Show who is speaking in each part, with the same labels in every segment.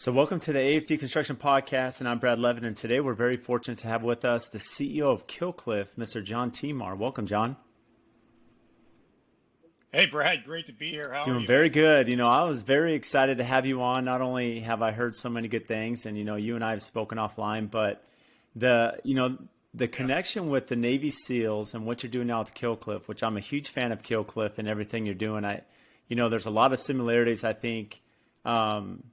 Speaker 1: So welcome to the AFD Construction Podcast, and I'm Brad Levin, and today we're very fortunate to have with us the CEO of Killcliff, Mr. John Timar. Welcome, John.
Speaker 2: Hey, Brad, great to be here. How are
Speaker 1: Doing
Speaker 2: you, man?
Speaker 1: very good. I was very excited to have you on. Not only have I heard so many good things, and you and I have spoken offline, but the
Speaker 2: Yeah.
Speaker 1: connection with the Navy SEALs and what you're doing now with Killcliff, which I'm a huge fan of Killcliff and everything you're doing. There's a lot of similarities, I think,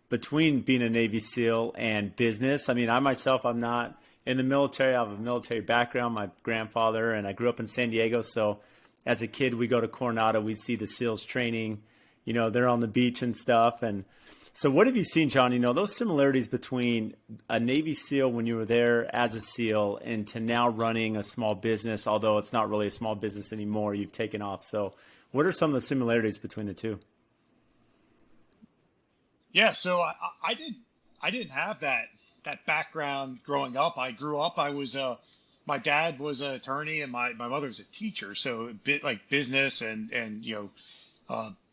Speaker 1: between being a Navy SEAL and business. I mean, I myself, I'm not in the military. I have a military background. My grandfather, and I grew up in San Diego. So as a kid, we go to Coronado, we see the SEALs training, they're on the beach and stuff. And so what have you seen, John? Those similarities between a Navy SEAL when you were there as a SEAL and to now running a small business, although it's not really a small business anymore, you've taken off. So what are some of the similarities between the two?
Speaker 2: Yeah, so I didn't have that background growing up. I grew up, my dad was an attorney and my mother was a teacher, so a bit like business and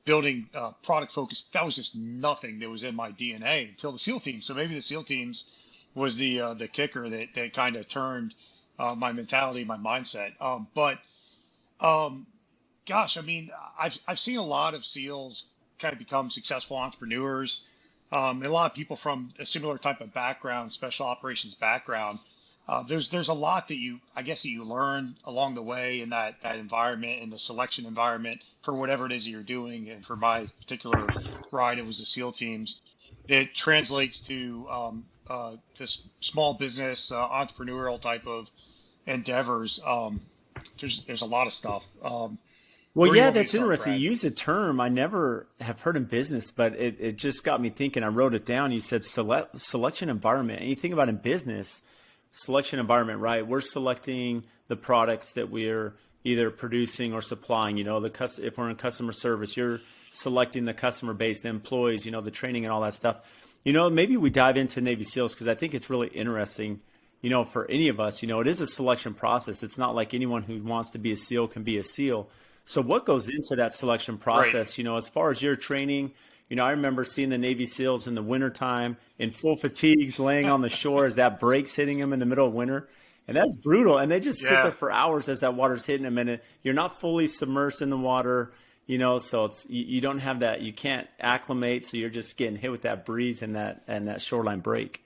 Speaker 2: building product focus. That was just nothing that was in my DNA until the SEAL teams. So maybe the SEAL teams was the kicker that kind of turned my mentality, my mindset. But gosh, I mean, I've seen a lot of SEALs kind of become successful entrepreneurs, and a lot of people from a similar type of background, special operations background. There's a lot I guess that you learn along the way in that environment, in the selection environment for whatever it is that you're doing. And for my particular ride, it was the SEAL teams. It translates to small business, entrepreneurial type of endeavors. There's a lot of stuff.
Speaker 1: Well,
Speaker 2: Where do you
Speaker 1: yeah,
Speaker 2: want me to
Speaker 1: that's
Speaker 2: start,
Speaker 1: interesting.
Speaker 2: Brad?
Speaker 1: You used a term I never have heard in business, but it just got me thinking. I wrote it down. You said selection environment. And you think about in business, selection environment, right? We're selecting the products that we're either producing or supplying. If we're in customer service, you're selecting the customer base, the employees, the training and all that stuff. Maybe we dive into Navy SEALs because I think it's really interesting. For any of us, it is a selection process. It's not like anyone who wants to be a SEAL can be a SEAL. So what goes into that selection
Speaker 2: Right.
Speaker 1: process? As far as your training, I remember seeing the Navy SEALs in the wintertime in full fatigues laying on the shore as that break's hitting them in the middle of winter. And that's brutal. And they just sit there
Speaker 2: Yeah.
Speaker 1: for hours as that water's hitting them. And you're not fully submersed in the water, so you don't have that. You can't acclimate. So you're just getting hit with that breeze and that shoreline break.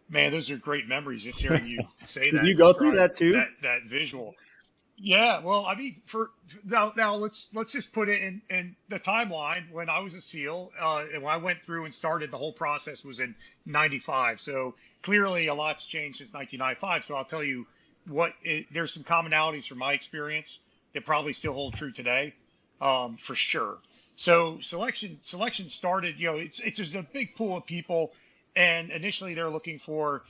Speaker 2: Man, those are great memories. Just hearing you say
Speaker 1: Did
Speaker 2: that
Speaker 1: you
Speaker 2: and
Speaker 1: go through
Speaker 2: describe
Speaker 1: that too?
Speaker 2: that visual. Yeah, well, I mean, for now let's just put it in the timeline. When I was a SEAL, and when I went through and started, the whole process was in '95. So clearly, a lot's changed since 1995. So I'll tell you there's some commonalities from my experience that probably still hold true today, for sure. So selection started. It's just a big pool of people, and initially they're looking for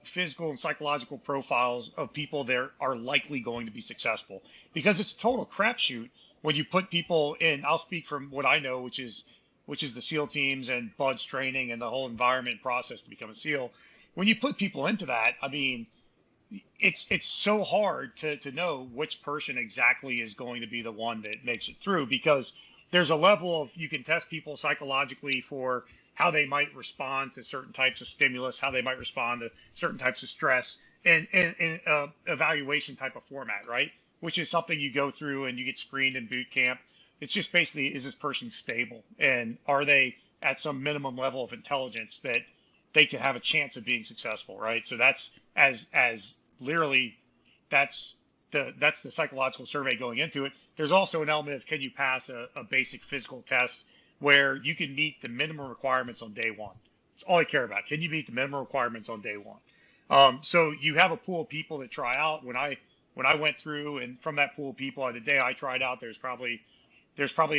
Speaker 2: physical and psychological profiles of people that are likely going to be successful, because it's a total crapshoot when you put people in. I'll speak from what I know, which is the SEAL teams and BUDS training and the whole environment process to become a SEAL. When you put people into that, I mean, it's so hard to know which person exactly is going to be the one that makes it through, because there's a level of, you can test people psychologically for how they might respond to certain types of stimulus, how they might respond to certain types of stress, and evaluation type of format, right? Which is something you go through and you get screened in boot camp. It's just basically, is this person stable, and are they at some minimum level of intelligence that they can have a chance of being successful, right? So that's as literally that's the psychological survey going into it. There's also an element of, can you pass a basic physical test where you can meet the minimum requirements on day one. That's all I care about. Can you meet the minimum requirements on day one? So you have a pool of people that try out. When I went through, and from that pool of people, the day I tried out, there's probably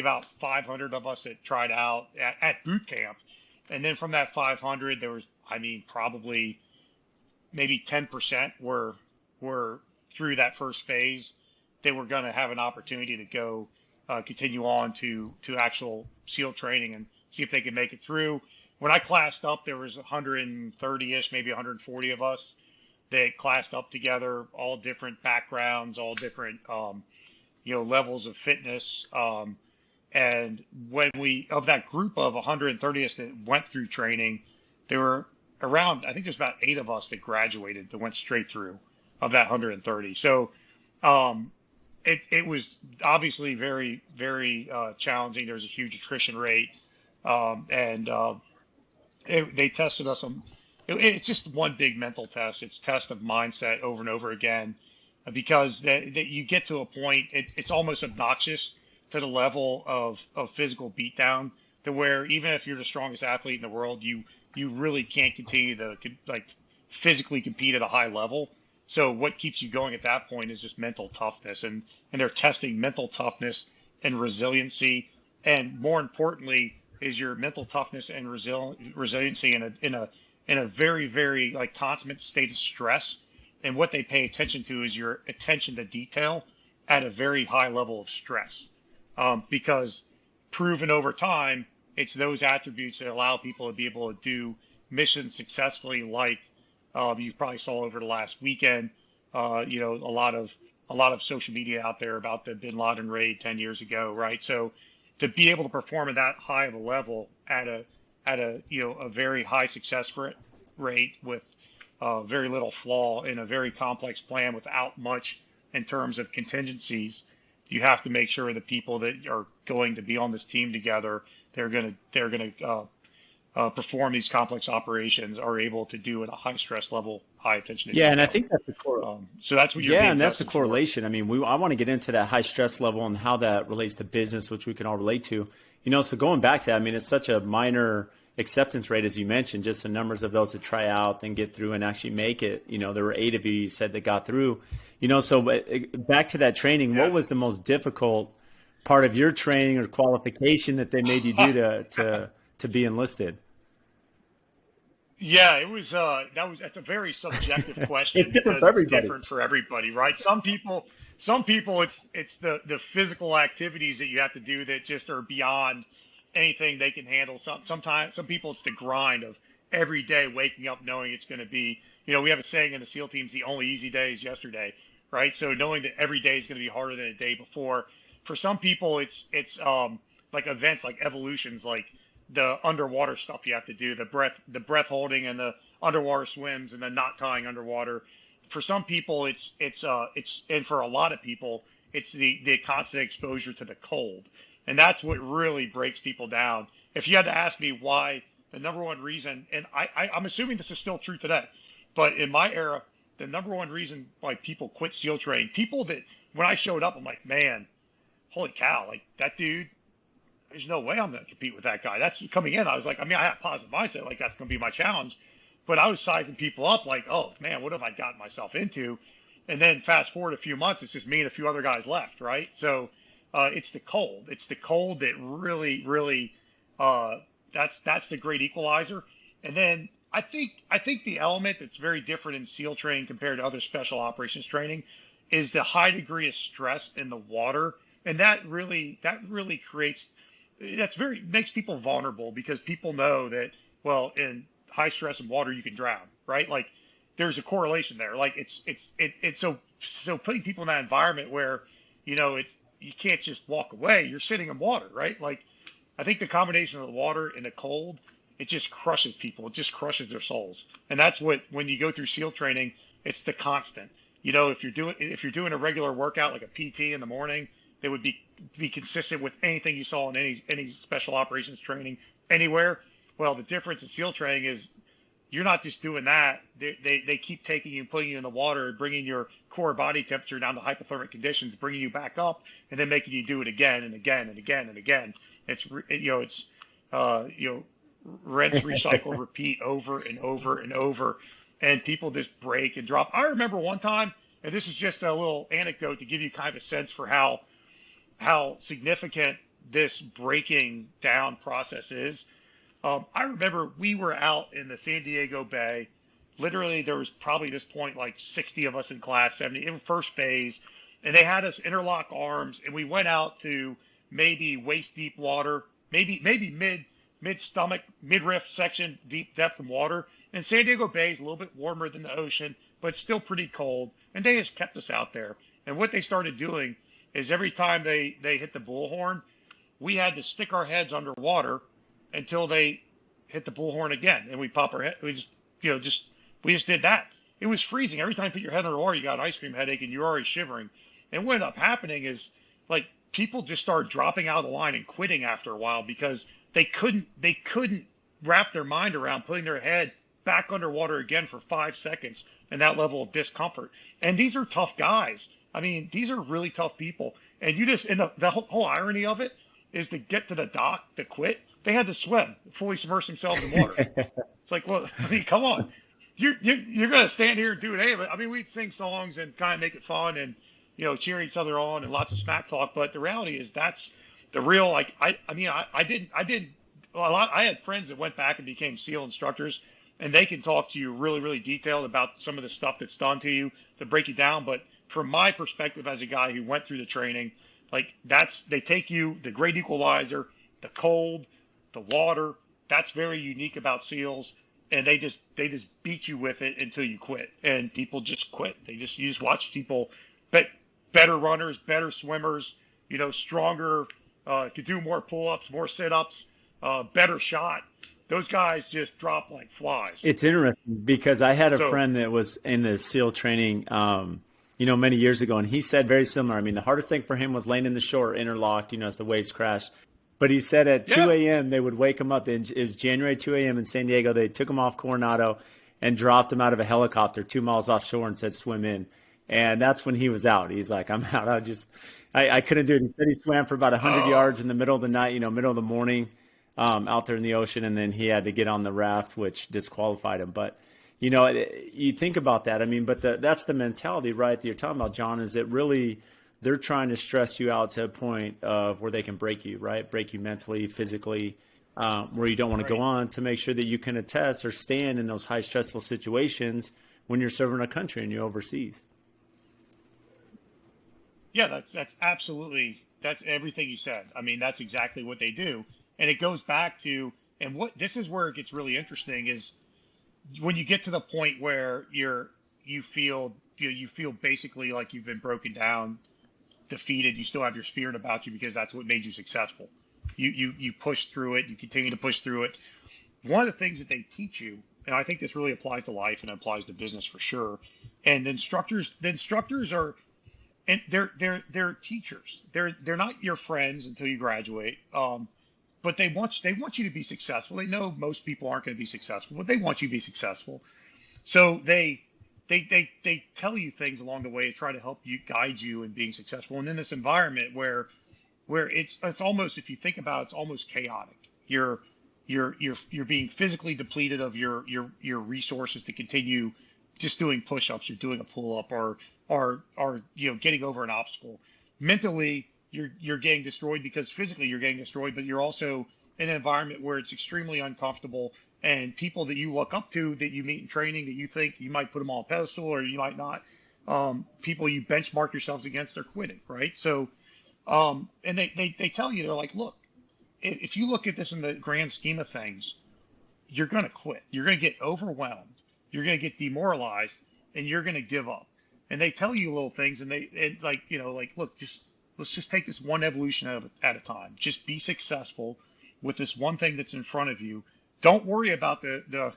Speaker 2: about 500 of us that tried out at boot camp. And then from that 500, there was, I mean, probably maybe 10% were through that first phase. They were going to have an opportunity to go continue on to actual SEAL training and see if they could make it through. When I classed up, there was 130-ish, maybe 140 of us that classed up together, all different backgrounds, all different levels of fitness. And when of that group of 130th that went through training, there were around, I think there's about 8 of us that graduated that went straight through of that 130. So um, it was obviously very, very challenging. There was a huge attrition rate. And they tested us on, it's just one big mental test. It's test of mindset over and over again, because that you get to a point, it's almost obnoxious to the level of physical beatdown, to where even if you're the strongest athlete in the world, you really can't continue to like physically compete at a high level. So what keeps you going at that point is just mental toughness, and they're testing mental toughness and resiliency, and more importantly is your mental toughness and resiliency in a very, very like consummate state of stress. And what they pay attention to is your attention to detail at a very high level of stress, because proven over time, it's those attributes that allow people to be able to do missions successfully, like you probably saw over the last weekend. A lot of social media out there about the Bin Laden raid 10 years ago, right? So to be able to perform at that high of a level at a very high success rate with very little flaw in a very complex plan without much in terms of contingencies, you have to make sure the people that are going to be on this team together, they're going to perform these complex operations, are able to do at a high stress level, high attention to
Speaker 1: Yeah, and I
Speaker 2: detail.
Speaker 1: think that's the
Speaker 2: So that's what you're
Speaker 1: Yeah,
Speaker 2: being
Speaker 1: and that's the
Speaker 2: tested for.
Speaker 1: correlation. I mean, I want to get into that high stress level and how that relates to business, which we can all relate to. So going back to that, I mean, it's such a minor acceptance rate, as you mentioned, just the numbers of those that try out, then get through and actually make it. There were 8 of you said that got through. So back to that training, what
Speaker 2: Yeah.
Speaker 1: was the most difficult part of your training or qualification that they made you do to be enlisted?
Speaker 2: Yeah, it was that's a very subjective
Speaker 1: It's
Speaker 2: question
Speaker 1: different for
Speaker 2: because it's
Speaker 1: everybody.
Speaker 2: different for everybody, right? Some people it's the physical activities that you have to do that just are beyond anything they can handle. Sometimes some people it's the grind of every day waking up knowing it's going to be, we have a saying in the SEAL teams, the only easy day is yesterday, right? So knowing that every day is going to be harder than a day before. For some people it's like events like evolutions, like the underwater stuff you have to do, the breath holding and the underwater swims and the knot tying underwater. For some people, and for a lot of people, it's the constant exposure to the cold, and that's what really breaks people down. If you had to ask me why, the number one reason, and I'm assuming this is still true today, but in my era, the number one reason why people quit SEAL training, people that when I showed up, I'm like, man, holy cow, like that dude, there's no way I'm going to compete with that guy. That's coming in. I was like, I mean, I had a positive mindset, like that's going to be my challenge. But I was sizing people up like, oh man, what have I gotten myself into? And then fast forward a few months, it's just me and a few other guys left, right? So it's the cold. It's the cold that really, really, that's the great equalizer. And then I think the element that's very different in SEAL training compared to other special operations training is the high degree of stress in the water, and that really creates that's very makes people vulnerable, because people know that, well, in high stress and water you can drown, right? Like there's a correlation there. Like it's so putting people in that environment where it's you can't just walk away. You're sitting in water, right? Like I think the combination of the water and the cold, it just crushes people. It just crushes their souls. And that's what, when you go through SEAL training, it's the constant. If you're doing a regular workout like a PT in the morning, that would be consistent with anything you saw in any special operations training anywhere. Well, the difference in SEAL training is you're not just doing that. They keep taking you and putting you in the water, bringing your core body temperature down to hypothermic conditions, bringing you back up, and then making you do it again and again and again and again. It's rinse, recycle, repeat over and over and over, and people just break and drop. I remember one time, and this is just a little anecdote to give you kind of a sense for how significant this breaking down process is. I remember we were out in the San Diego Bay. Literally, there was probably at this point like 60 of us in class, 70 in first phase, and they had us interlock arms, and we went out to maybe waist deep water, maybe mid stomach, midriff section, deep depth of water. And San Diego Bay is a little bit warmer than the ocean, but it's still pretty cold. And they just kept us out there. And what they started doing is every time they hit the bullhorn, we had to stick our heads underwater until they hit the bullhorn again, and we pop our head. We just, we just did that. It was freezing. Every time you put your head underwater, you got an ice cream headache, and you're already shivering. And what ended up happening is, like, people just started dropping out of the line and quitting after a while because they couldn't wrap their mind around putting their head back underwater again for 5 seconds and that level of discomfort. And these are tough guys. I mean, these are really tough people. And you just, and the whole irony of it is to get to the dock to quit, they had to swim, fully submerge themselves in water. It's like, well, I mean, come on. You're going to stand here and do it. Hey, I mean, we'd sing songs and kind of make it fun and, cheer each other on and lots of smack talk. But the reality is that's the real, like, I had friends that went back and became SEAL instructors, and they can talk to you really, really detailed about some of the stuff that's done to you to break you down. But from my perspective as a guy who went through the training, like, they take you, the great equalizer, the cold, the water, that's very unique about SEALs. And they just beat you with it until you quit. And people just quit. You just watch people, better runners, better swimmers, stronger, could do more pull-ups, more sit-ups, better shot. Those guys just drop like flies.
Speaker 1: It's interesting because I had a friend that was in the SEAL training, many years ago, and he said very similar. I mean, the hardest thing for him was laying in the shore, interlocked, as the waves crashed. But he said at 2 a.m. they would wake him up. It was January 2 a.m. in San Diego. They took him off Coronado and dropped him out of a helicopter 2 miles offshore and said, swim in. And that's when he was out. He's like, I'm out. I couldn't do it. He said he swam for about 100 yards in the middle of the night, middle of the morning, out there in the ocean. And then he had to get on the raft, which disqualified him. But, you think about that. I mean, but that's the mentality, right, that you're talking about, John, is that really – they're trying to stress you out to a point of where they can break you, right? Break you mentally, physically, where you don't want to go on, to make sure that you can attest or stand in those high stressful situations when you're serving a country and you're overseas.
Speaker 2: Yeah, that's absolutely, that's everything you said. I mean, that's exactly what they do. And it goes back to, and this is where it gets really interesting, is when you get to the point where you feel basically like you've been broken down, defeated, you still have your spirit about you because that's what made you successful. You push through it, you continue to push through it. One of the things that they teach you, and I think this really applies to life and applies to business for sure, and the instructors are, and they're teachers. They're not your friends until you graduate. But they want you to be successful. They know most people aren't going to be successful, but they want you to be successful. So they tell you things along the way to try to help you, guide you in being successful. And in this environment where it's almost, if you think about it, it's almost chaotic. You're being physically depleted of your resources to continue just doing push-ups or doing a pull-up or getting over an obstacle. Mentally, you're getting destroyed because physically you're getting destroyed, but you're also in an environment where it's extremely uncomfortable. And people that you look up to, that you meet in training, that you think you might put them on a pedestal or you might not, people you benchmark yourselves against are quitting, right? So, and they tell you, they're like, look, if you look at this in the grand scheme of things, you're going to quit. You're going to get overwhelmed. You're going to get demoralized, and you're going to give up. And they tell you little things, and look, let's just take this one evolution at a time. Just be successful with this one thing that's in front of you. Don't worry about the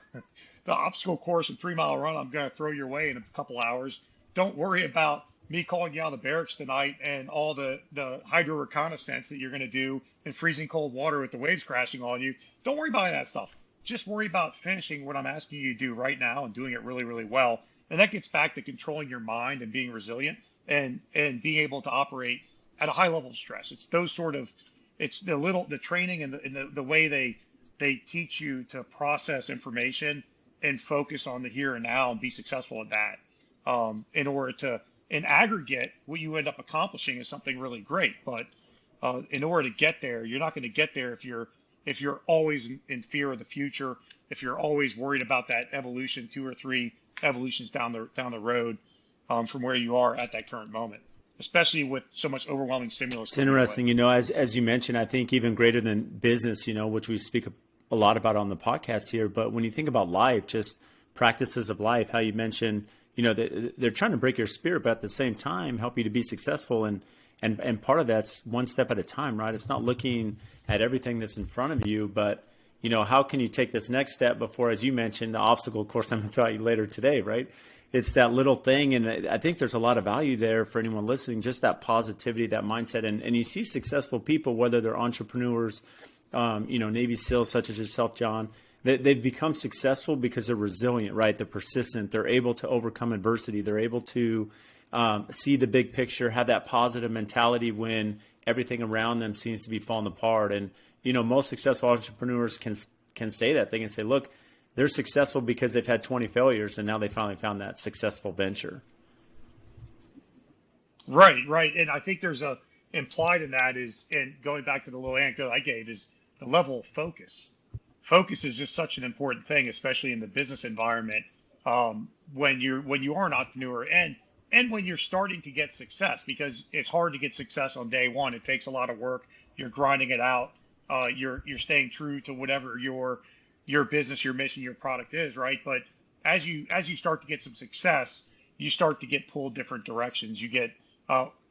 Speaker 2: obstacle course and 3 mile run I'm going to throw your way in a couple hours. Don't worry about me calling you out of the barracks tonight and all the hydro reconnaissance that you're going to do in freezing cold water with the waves crashing on you. Don't worry about that stuff. Just worry about finishing what I'm asking you to do right now and doing it really, really well. And that gets back to controlling your mind and being resilient and being able to operate at a high level of stress. It's those sort of, it's the training and the way they teach you to process information and focus on the here and now and be successful at that. In order to, in aggregate, what you end up accomplishing is something really great. But in order to get there, you're not going to get there if you're always in fear of the future, if you're always worried about that evolution, 2 or 3 evolutions down the road from where you are at that current moment, especially with so much overwhelming stimulus.
Speaker 1: It's interesting, as you mentioned, I think even greater than business, which we speak a lot about on the podcast here. But when you think about life, just practices of life, how you mentioned, they're trying to break your spirit, but at the same time help you to be successful. And And part of that's one step at a time, right? It's not looking at everything that's in front of you, but how can you take this next step before, as you mentioned, the obstacle course I'm going to throw at you later today, right? It's that little thing. And I think there's a lot of value there for anyone listening, just that positivity, that mindset. And you see successful people, whether they're entrepreneurs, Navy SEALs such as yourself, John, they've become successful because they're resilient, right? They're persistent. They're able to overcome adversity. They're able to see the big picture, have that positive mentality when everything around them seems to be falling apart. And, most successful entrepreneurs can say that. They can say, look, they're successful because they've had 20 failures and now they finally found that successful venture.
Speaker 2: Right. And I think there's a implied in that is, and going back to the little anecdote I gave, is the level of focus. Focus is just such an important thing, especially in the business environment, when you are an entrepreneur and when you're starting to get success, because it's hard to get success on day one. It takes a lot of work. You're grinding it out. You're staying true to whatever your business, your mission, your product is, right? But as you start to get some success, you start to get pulled different directions. You get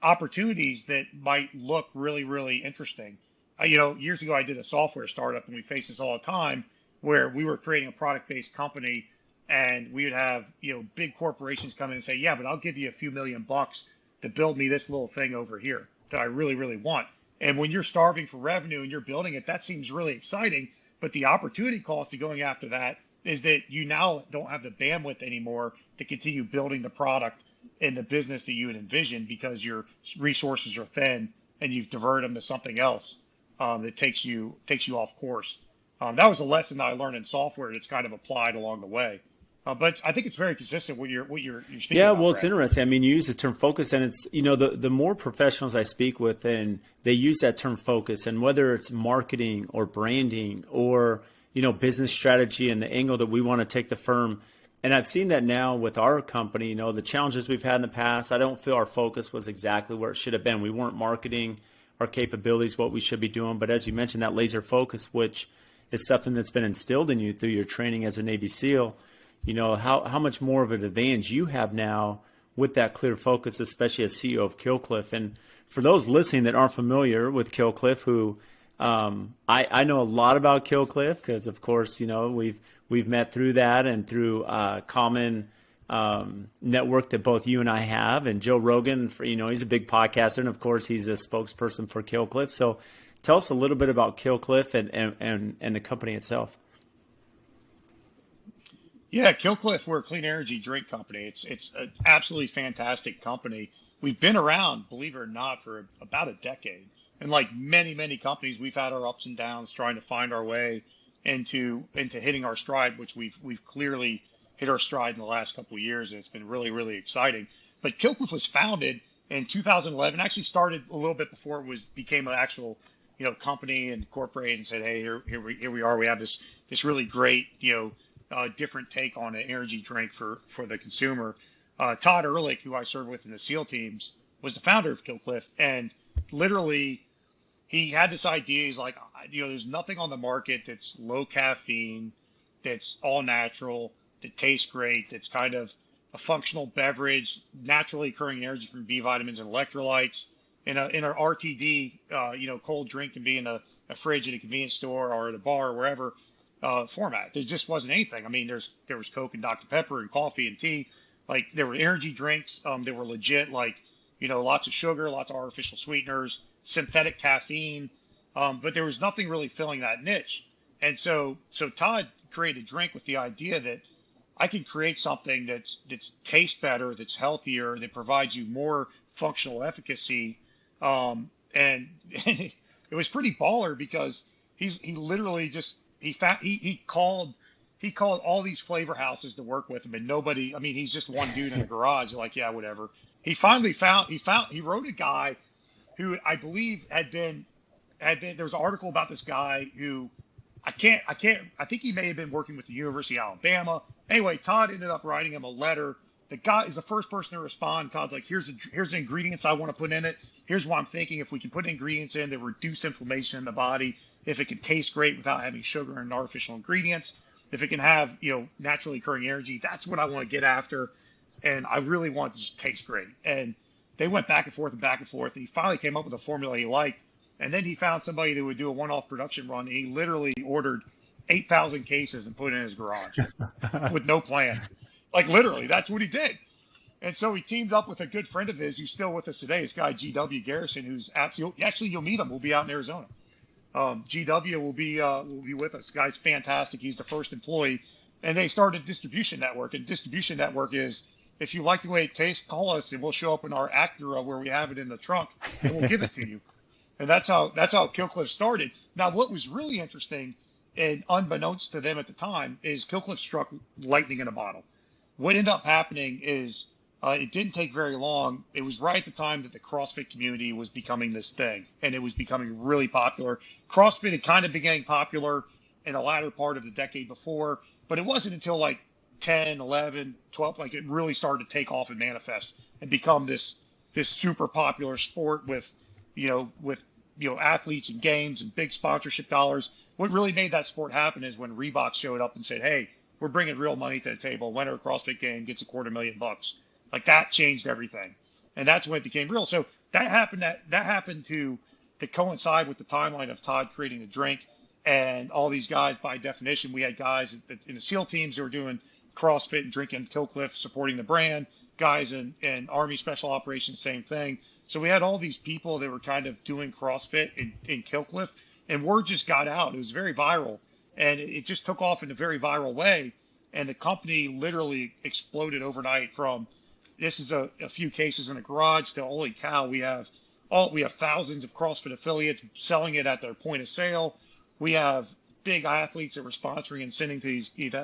Speaker 2: opportunities that might look really, really interesting. Years ago, I did a software startup, and we face this all the time, where we were creating a product-based company, and we would have, big corporations come in and say, yeah, but I'll give you a few $1,000,000 to build me this little thing over here that I really, really want. And when you're starving for revenue and you're building it, that seems really exciting. But the opportunity cost of going after that is that you now don't have the bandwidth anymore to continue building the product in the business that you had envisioned, because your resources are thin and you've diverted them to something else that takes you off course. That was a lesson that I learned in software that's kind of applied along the way. But I think it's very consistent with what you're speaking
Speaker 1: yeah,
Speaker 2: about.
Speaker 1: Well, it's interesting. I mean, you use the term focus, and it's, the more professionals I speak with, and they use that term focus, and whether it's marketing or branding or, business strategy and the angle that we want to take the firm. And I've seen that now with our company, the challenges we've had in the past. I don't feel our focus was exactly where it should have been. We weren't marketing our capabilities, what we should be doing. But as you mentioned, that laser focus, which is something that's been instilled in you through your training as a Navy SEAL, how much more of an advantage you have now with that clear focus, especially as CEO of Killcliff. And for those listening that aren't familiar with Killcliff, who I know a lot about Killcliff because, of course, we've met through that and through common network that both you and I have. And Joe Rogan, he's a big podcaster, and of course he's a spokesperson for Killcliff. So tell us a little bit about Killcliff and the company itself.
Speaker 2: Yeah, Killcliff, we're a clean energy drink company. It's an absolutely fantastic company. We've been around, believe it or not, for about a decade. And like many, many companies, we've had our ups and downs trying to find our way into hitting our stride, which we've clearly hit our stride in the last couple of years, and it's been really, really exciting. But Killcliff was founded in 2011. Actually started a little bit before it became an actual company and incorporated, and said, hey, here we are. We have this really great different take on an energy drink for the consumer. Todd Ehrlich, who I served with in the SEAL teams, was the founder of Killcliff, and literally he had this idea. He's like, there's nothing on the market that's low caffeine, that's all natural, that tastes great, that's kind of a functional beverage, naturally occurring energy from B vitamins and electrolytes. In an RTD, cold drink can be in a fridge at a convenience store or at a bar or wherever. Format. There just wasn't anything. I mean, there was Coke and Dr. Pepper and coffee and tea. Like, there were energy drinks. They were legit, like, lots of sugar, lots of artificial sweeteners, synthetic caffeine. But there was nothing really filling that niche. And so Todd created a drink with the idea that I can create something that's tastes better, that's healthier, that provides you more functional efficacy. And it was pretty baller, because he literally just he called all these flavor houses to work with him, and nobody. I mean, he's just one dude in a garage. You're like, yeah, whatever. He finally he wrote a guy who I believe had been. There was an article about this guy who I think he may have been working with the University of Alabama. Anyway, Todd ended up writing him a letter. The guy is the first person to respond. Todd's like, here's the ingredients I want to put in it. Here's what I'm thinking. If we can put ingredients in that reduce inflammation in the body, if it can taste great without having sugar and artificial ingredients, if it can have, naturally occurring energy, that's what I want to get after. And I really want it to just taste great. And they went back and forth and back and forth. He finally came up with a formula he liked, and then he found somebody that would do a one-off production run. And he literally ordered 8,000 cases and put it in his garage with no plan. Like literally, that's what he did. And so he teamed up with a good friend of his who's still with us today. This guy GW Garrison, who's actually you'll meet him. We'll be out in Arizona. GW will be with us. Guy's fantastic. He's the first employee, and they started a distribution network. And distribution network is, if you like the way it tastes, call us and we'll show up in our Acura where we have it in the trunk and we'll give it to you. And that's how Killcliff started. Now, what was really interesting and unbeknownst to them at the time is Killcliff struck lightning in a bottle. What ended up happening is it didn't take very long. It was right at the time that the CrossFit community was becoming this thing, and it was becoming really popular. CrossFit had kind of began popular in the latter part of the decade before, but it wasn't until like 10, 11, 12, like it really started to take off and manifest and become this super popular sport with athletes and games and big sponsorship dollars. What really made that sport happen is when Reebok showed up and said, "Hey, we're bringing real money to the table. Winner of CrossFit game gets $250,000. Like that changed everything, and that's when it became real. So that happened to coincide with the timeline of Todd creating the drink, and all these guys. By definition, we had guys in the SEAL teams who were doing CrossFit and drinking Killcliff, supporting the brand. Guys in Army Special Operations, same thing. So we had all these people that were kind of doing CrossFit in Killcliff, and word just got out. It was very viral, and it just took off in a very viral way. And the company literally exploded overnight from this is a few cases in a garage to holy cow, we have thousands of CrossFit affiliates selling it at their point of sale. We have big athletes that we're sponsoring and sending to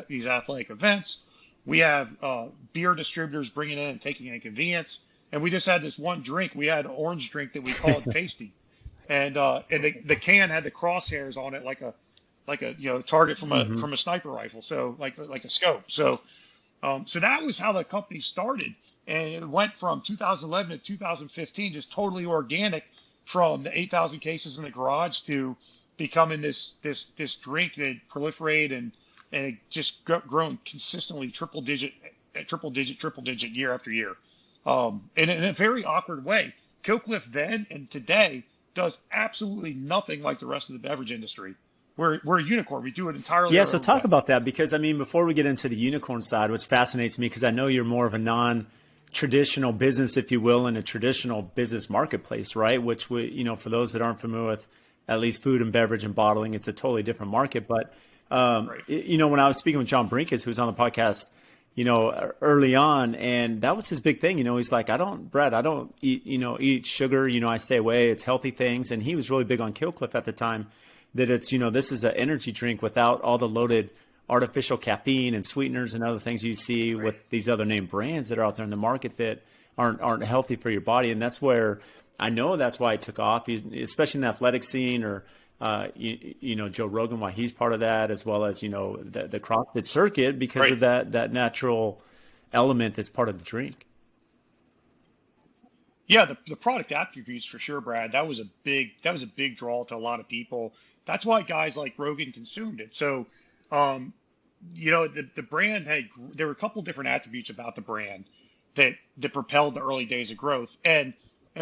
Speaker 2: these athletic events. We have beer distributors bringing in and taking in convenience. And we just had this one drink. We had an orange drink that we called Tasty, and the can had the crosshairs on it like a target from a sniper rifle, so like a scope. So that was how the company started, and it went from 2011 to 2015, just totally organic, from the 8,000 cases in the garage to becoming this drink that proliferated and it just grown consistently triple digit year after year, in a very awkward way. Killcliff then and today does absolutely nothing like the rest of the beverage industry. We're a unicorn. We do it entirely.
Speaker 1: Yeah, so talk about that, because I mean, before we get into the unicorn side, which fascinates me, because I know you're more of a non-traditional business, if you will, in a traditional business marketplace, right? Which for those that aren't familiar with at least food and beverage and bottling, it's a totally different market. But right. When I was speaking with John Brinkus, who was on the podcast, early on, and that was his big thing. He's like, I don't eat sugar. I stay away. It's healthy things, and he was really big on Killcliff at the time. That it's, this is an energy drink without all the loaded artificial caffeine and sweeteners and other things you see right. with these other name brands that are out there in the market that aren't healthy for your body. And that's where I know that's why it took off, especially in the athletic scene, or Joe Rogan, why he's part of that, as well as the CrossFit circuit, because right. of that natural element that's part of the drink.
Speaker 2: Yeah, the product attributes for sure, Brad. That was a big draw to a lot of people. That's why guys like Rogan consumed it. So, the brand there were a couple different attributes about the brand that propelled the early days of growth. And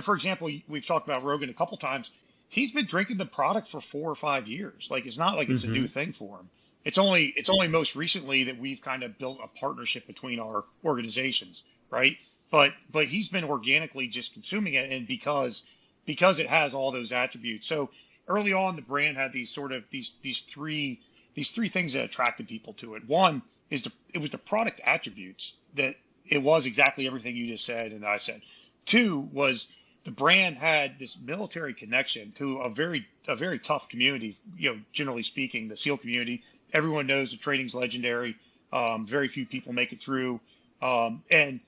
Speaker 2: for example, we've talked about Rogan a couple times. He's been drinking the product for 4 or 5 years. Like, it's not like it's a new thing for him. It's only most recently that we've kind of built a partnership between our organizations, right? But he's been organically just consuming it, and because it has all those attributes. So early on, the brand had these three things that attracted people to it. One is it was the product attributes, that it was exactly everything you just said and I said. Two was the brand had this military connection to a very tough community. Generally speaking, the SEAL community. Everyone knows the training's legendary. Very few people make it through, and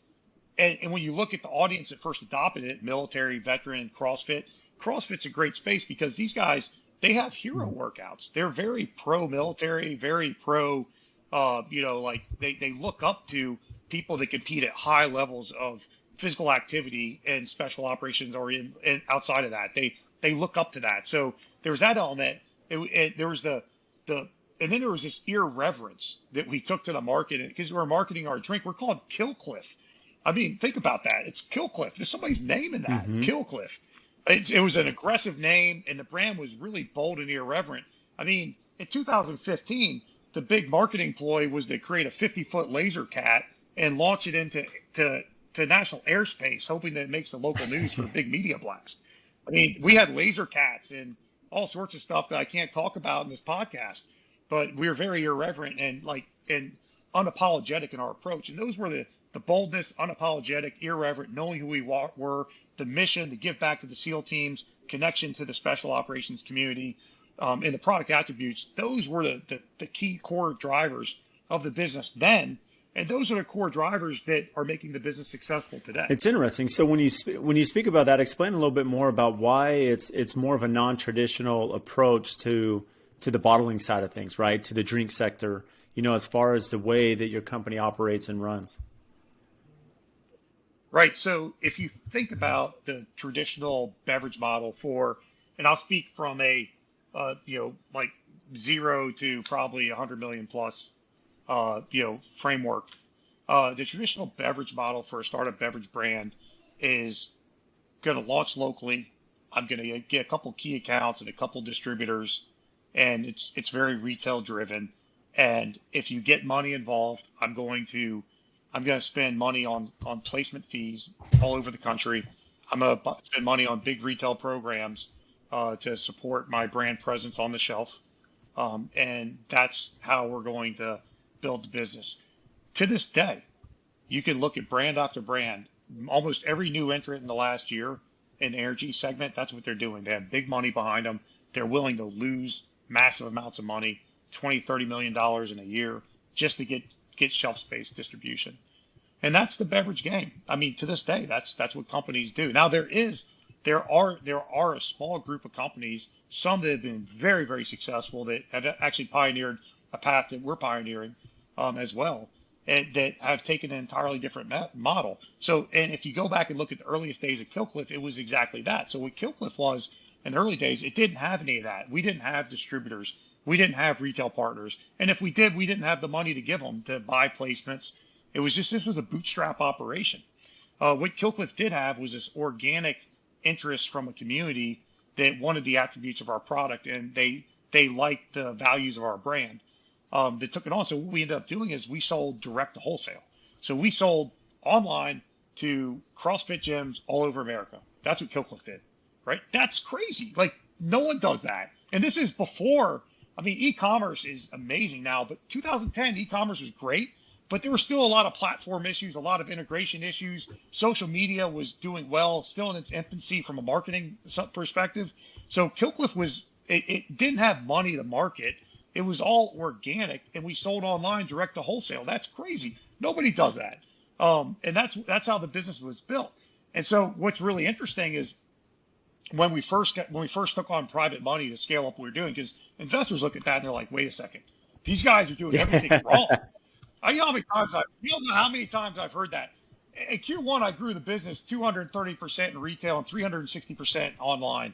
Speaker 2: when you look at the audience that first adopted it, military, veteran, CrossFit's a great space because these guys, they have hero workouts. They're very pro-military, very pro, they look up to people that compete at high levels of physical activity and special operations, or in outside of that. They look up to that. So there was that element. There was and then there was this irreverence that we took to the market, because we were marketing our drink. We're called Killcliff. I mean, think about that. It's Killcliff. There's somebody's name in that.
Speaker 1: Hmm.
Speaker 2: Killcliff. It was an aggressive name, and the brand was really bold and irreverent. I mean, in 2015, the big marketing ploy was to create a 50-foot laser cat and launch it into to national airspace, hoping that it makes the local news for a big media blast. I mean, we had laser cats and all sorts of stuff that I can't talk about in this podcast, but we were very irreverent and unapologetic in our approach. And those were the boldness, unapologetic, irreverent, knowing who we were, the mission to give back to the SEAL teams, connection to the special operations community, and the product attributes. Those were the key core drivers of the business then. And those are the core drivers that are making the business successful today.
Speaker 1: It's interesting. So when you speak about that, explain a little bit more about why it's more of a non-traditional approach to the bottling side of things, right? To the drink sector, as far as the way that your company operates and runs.
Speaker 2: Right. So if you think about the traditional beverage model and I'll speak from a, like 0 to probably 100 million plus, framework. The traditional beverage model for a startup beverage brand is going to launch locally. I'm going to get a couple key accounts and a couple distributors, and it's very retail driven. And if you get money involved, I'm going to spend money on placement fees all over the country. I'm going to spend money on big retail programs to support my brand presence on the shelf. And that's how we're going to build the business. To this day, you can look at brand after brand. Almost every new entrant in the last year in the energy segment, that's what they're doing. They have big money behind them. They're willing to lose massive amounts of money, $20-30 million in a year, just to get shelf space distribution. And that's the beverage game. I mean, to this day, that's what companies do. Now there are a small group of companies, some that have been very, very successful, that have actually pioneered a path that we're pioneering as well, and that have taken an entirely different model. So, and if you go back and look at the earliest days of Killcliff, it was exactly that. So what Killcliff was in the early days, it didn't have any of that. We didn't have distributors. We didn't have retail partners. And if we did, we didn't have the money to give them to buy placements. This was a bootstrap operation. What Killcliff did have was this organic interest from a community that wanted the attributes of our product, and they liked the values of our brand. That took it on. So what we ended up doing is we sold direct to wholesale. So we sold online to CrossFit gyms all over America. That's what Killcliff did, right? That's crazy. Like, no one does that. And this is before, I mean, e-commerce is amazing now, but 2010 e-commerce was great, but there were still a lot of platform issues, a lot of integration issues. Social media was doing well, still in its infancy from a marketing perspective. So Killcliff it didn't have money to market. It was all organic, and we sold online direct to wholesale. That's crazy. Nobody does that. And that's how the business was built. And so what's really interesting is when we first took on private money to scale up what we're doing, because investors look at that and they're like, wait a second, these guys are doing everything wrong. You know how many times I've heard that. In Q1, I grew the business 230% in retail and 360% online.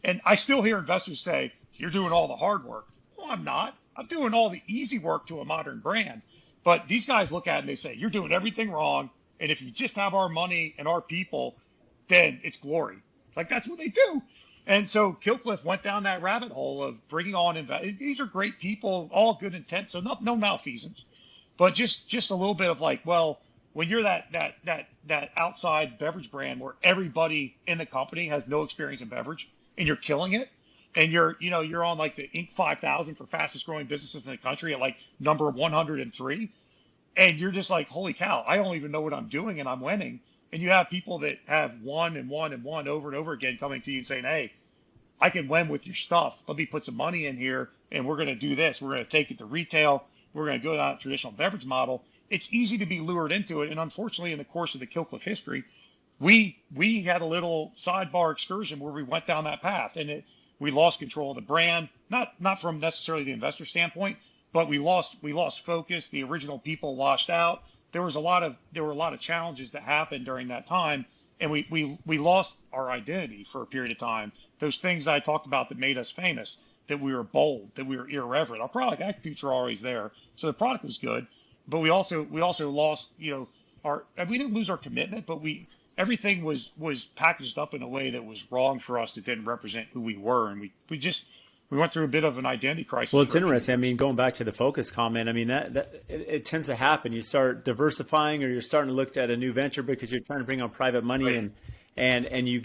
Speaker 2: And I still hear investors say, you're doing all the hard work. Well, I'm not. I'm doing all the easy work to a modern brand. But these guys look at it and they say, you're doing everything wrong. And if you just have our money and our people, then it's glory. Like, that's what they do. And so Killcliff went down that rabbit hole of bringing on investors. These are great people, all good intent. So no malfeasance, but just a little bit of like, well, when you're that outside beverage brand where everybody in the company has no experience in beverage and you're killing it, and you're on like the Inc. 5000 for fastest growing businesses in the country at like number 103. And you're just like, holy cow, I don't even know what I'm doing and I'm winning. And you have people that have won and won and won over and over again coming to you and saying, hey, I can win with your stuff. Let me put some money in here and we're going to do this. We're going to take it to retail. We're going to go down a traditional beverage model. It's easy to be lured into it. And unfortunately, in the course of the Killcliff history, we had a little sidebar excursion where we went down that path, and we lost control of the brand, not from necessarily the investor standpoint, but we lost focus. The original people washed out. There were a lot of challenges that happened during that time, and we lost our identity for a period of time. Those things that I talked about that made us famous, that we were bold, that we were irreverent. Our product attributes were always there, so the product was good, but we also lost we didn't lose our commitment, but everything was packaged up in a way that was wrong for us, that didn't represent who we were, and we went through a bit of an identity
Speaker 1: Well,
Speaker 2: crisis
Speaker 1: it's
Speaker 2: for a few
Speaker 1: interesting. I
Speaker 2: years.
Speaker 1: mean, going back to the focus comment, I mean it tends to happen. You start diversifying, or you're starting to look at a new venture because you're trying to bring on private money,
Speaker 2: Right.
Speaker 1: and you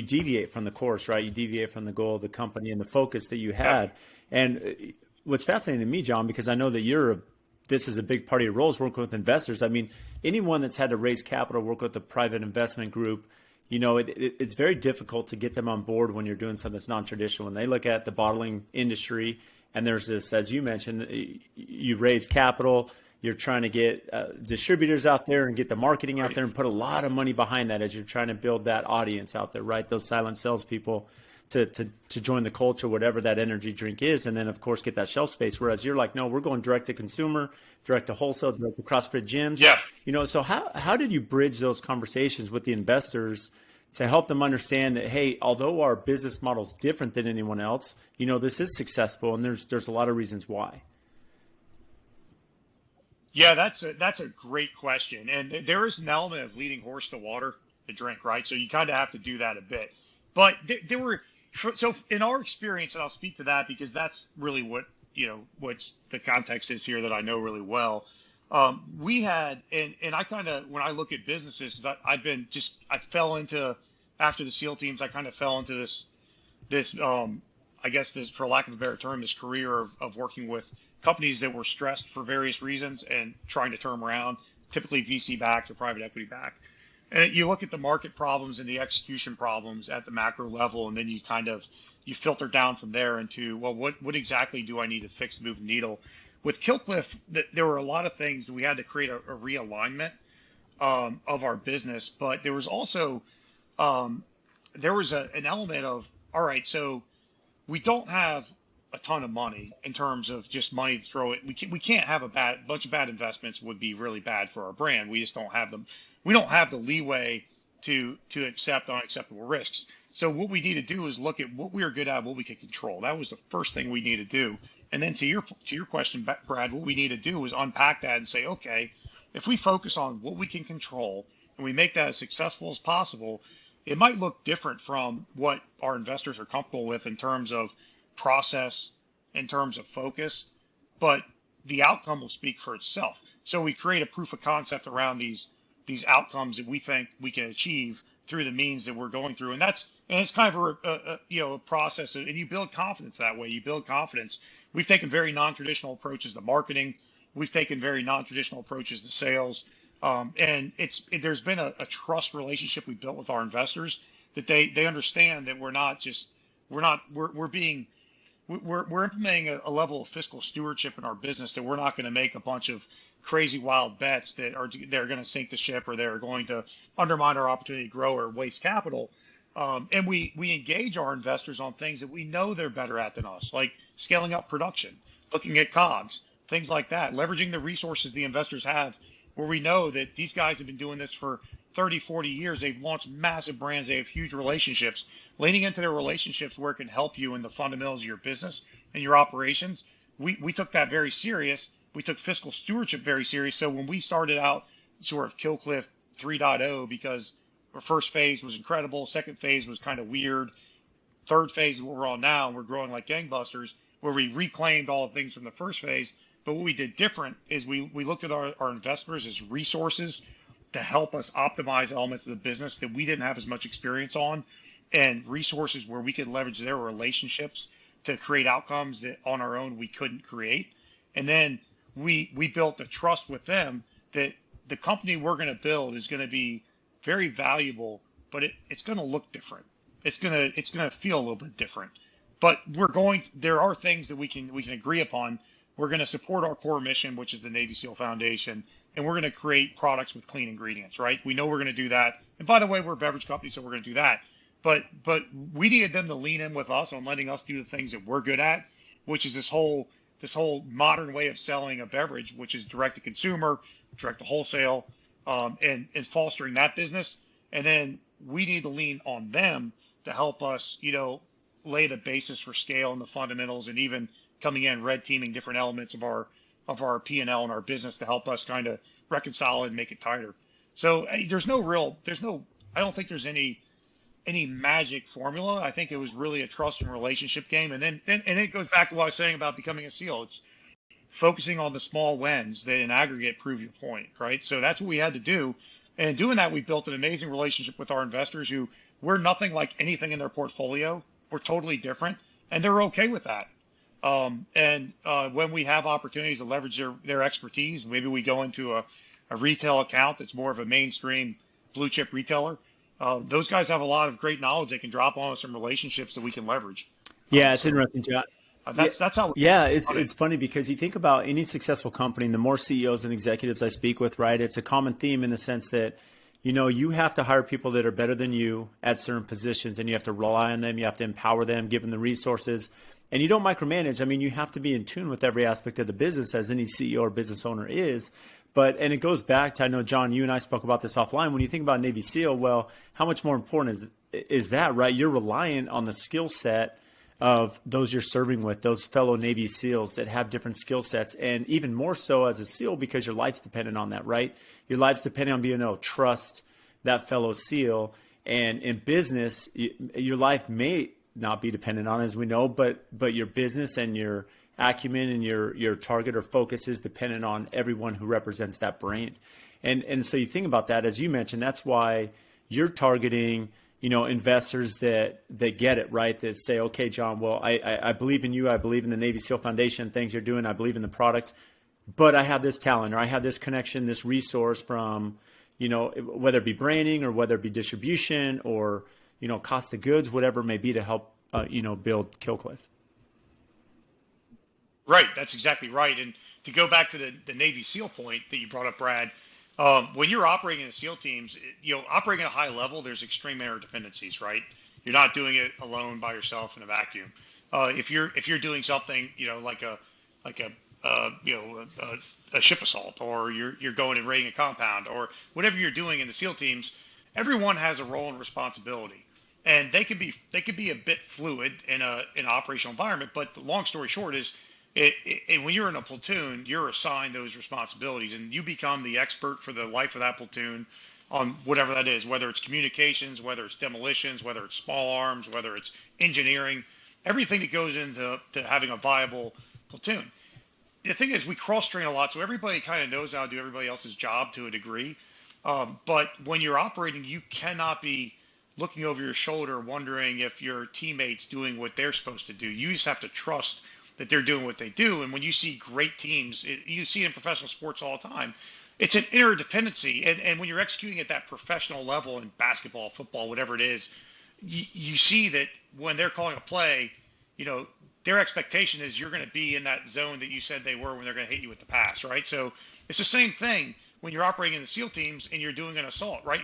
Speaker 1: deviate from the course, right? You deviate from the goal of the company and the focus that you
Speaker 2: Yep.
Speaker 1: had. And what's fascinating to me, John, because I know that this is a big part of your role, is working with investors. I mean, anyone that's had to raise capital, work with a private investment group, it's very difficult to get them on board when you're doing something that's non-traditional. When they look at the bottling industry, and there's this, as you mentioned, you raise capital, you're trying to get distributors out there and get the marketing out
Speaker 2: Right.
Speaker 1: there and put a lot of money behind that as you're trying to build that audience out there, right? Those silent salespeople to join the culture, whatever that energy drink is, and then of course get that shelf space. Whereas you're like, no, we're going direct to consumer, direct to wholesale, direct to CrossFit gyms.
Speaker 2: Yeah.
Speaker 1: So how did you bridge those conversations with the investors to help them understand that, hey, although our business model is different than anyone else, this is successful, and there's a lot of reasons why.
Speaker 2: Yeah, that's a great question, and there is an element of leading horse to water to drink, right? So you kind of have to do that a bit. But there were so in our experience, and I'll speak to that because that's really what the context is here that I know really well. We had, and I kind of, when I look at businesses, because I fell into, after the SEAL teams, I kind of fell into this I guess this, for lack of a better term, this career of working with companies that were stressed for various reasons and trying to turn them around, typically VC backed or private equity backed. And you look at the market problems and the execution problems at the macro level, and then you filter down from there into, well, what exactly do I need to fix to move the needle? With Killcliff, there were a lot of things that we had to create a realignment of our business, but there was also an element of, all right, so we don't have a ton of money in terms of just money to throw it. We can't have a bunch of bad investments, would be really bad for our brand. We just don't have them. We don't have the leeway to accept unacceptable risks. So what we need to do is look at what we are good at, what we can control. That was the first thing we need to do. And then to your question, Brad, what we need to do is unpack that and say, okay, if we focus on what we can control and we make that as successful as possible, it might look different from what our investors are comfortable with in terms of process, in terms of focus, but the outcome will speak for itself. So we create a proof of concept around these outcomes that we think we can achieve through the means that we're going through, and it's kind of a process, and you build confidence that way. You build confidence. We've taken very non-traditional approaches to marketing. We've taken very non-traditional approaches to sales, and there's been a trust relationship we built with our investors that they understand that we're implementing a level of fiscal stewardship in our business, that we're not going to make a bunch of crazy wild bets they're going to sink the ship, or they're going to undermine our opportunity to grow or waste capital. And we engage our investors on things that we know they're better at than us, like scaling up production, looking at COGS, things like that, leveraging the resources the investors have, where we know that these guys have been doing this for 30, 40 years. They've launched massive brands. They have huge relationships. Leaning into their relationships where it can help you in the fundamentals of your business and your operations. We took that very serious. We took fiscal stewardship very serious. So when we started out sort of Killcliff 3.0, because our first phase was incredible, second phase was kind of weird, third phase is what we're on now, and we're growing like gangbusters, where we reclaimed all the things from the first phase. But what we did different is we looked at our investors as resources to help us optimize elements of the business that we didn't have as much experience on, and resources where we could leverage their relationships to create outcomes that on our own we couldn't create. And then we built the trust with them that the company we're going to build is going to be very valuable, but it's going to look different. It's going to feel a little bit different. But there are things that we can agree upon. We're going to support our core mission, which is the Navy SEAL Foundation, and we're going to create products with clean ingredients, right? We know we're going to do that. And by the way, we're a beverage company, so we're going to do that. But we needed them to lean in with us on letting us do the things that we're good at, which is this whole modern way of selling a beverage, which is direct to consumer, direct to wholesale, and fostering that business. And then we need to lean on them to help us, lay the basis for scale and the fundamentals, and even coming in red teaming different elements of our P&L and our business to help us kind of reconcile it and make it tighter. So I don't think there's any magic formula. I think it was really a trust and relationship game. And it goes back to what I was saying about becoming a SEAL. It's focusing on the small wins that in aggregate prove your point, right? So that's what we had to do. And in doing that, we built an amazing relationship with our investors who we're nothing like anything in their portfolio. We're totally different, and they're okay with that. When we have opportunities to leverage their expertise, maybe we go into a retail account that's more of a mainstream blue chip retailer. Those guys have a lot of great knowledge they can drop on us, some relationships that we can leverage.
Speaker 1: Yeah, it's
Speaker 2: So
Speaker 1: interesting, John. Yeah,
Speaker 2: that's how we
Speaker 1: yeah, it's
Speaker 2: run it.
Speaker 1: it's funny because you think about any successful company, and the more CEOs and executives I speak with, right? It's a common theme in the sense that, you have to hire people that are better than you at certain positions, and you have to rely on them. You have to empower them, give them the resources, and you don't micromanage. I mean, you have to be in tune with every aspect of the business, as any CEO or business owner is. And it goes back to, I know, John, you and I spoke about this offline. When you think about Navy SEAL, well, how much more important is that, right? You're reliant on the skill set of those you're serving with, those fellow Navy SEALs that have different skill sets, and even more so as a SEAL because your life's dependent on that, right? Your life's dependent on being able to trust that fellow SEAL. And in business, your life may not be dependent on, as we know, but your business and your acumen and your target or focus is dependent on everyone who represents that brand. And so you think about that, as you mentioned, that's why you're targeting investors that get it, right? That say, okay, John, well, I believe in you. I believe in the Navy SEAL Foundation, things you're doing. I believe in the product, but I have this talent or I have this connection, this resource from, whether it be branding or whether it be distribution or, cost of goods, whatever it may be to help, build Killcliff.
Speaker 2: Right, that's exactly right. And to go back to the Navy SEAL point that you brought up, Brad, when you're operating in SEAL teams, operating at a high level, there's extreme interdependencies, right? You're not doing it alone by yourself in a vacuum. If you're doing something, like a ship assault, or you're going and raiding a compound, or whatever you're doing in the SEAL teams, everyone has a role and responsibility, and they can be a bit fluid in an operational environment. But the long story short is, when you're in a platoon, you're assigned those responsibilities, and you become the expert for the life of that platoon on whatever that is, whether it's communications, whether it's demolitions, whether it's small arms, whether it's engineering, everything that goes into having a viable platoon. The thing is, we cross train a lot, so everybody kind of knows how to do everybody else's job to a degree. But when you're operating, you cannot be looking over your shoulder wondering if your teammates doing what they're supposed to do. You just have to trust that they're doing what they do. And when you see great teams, you see it in professional sports all the time. It's an interdependency. And when you're executing at that professional level in basketball, football, whatever it is, you see that when they're calling a play, their expectation is you're going to be in that zone that you said they were when they're going to hit you with the pass, right? So it's the same thing when you're operating in the SEAL teams and you're doing an assault, right?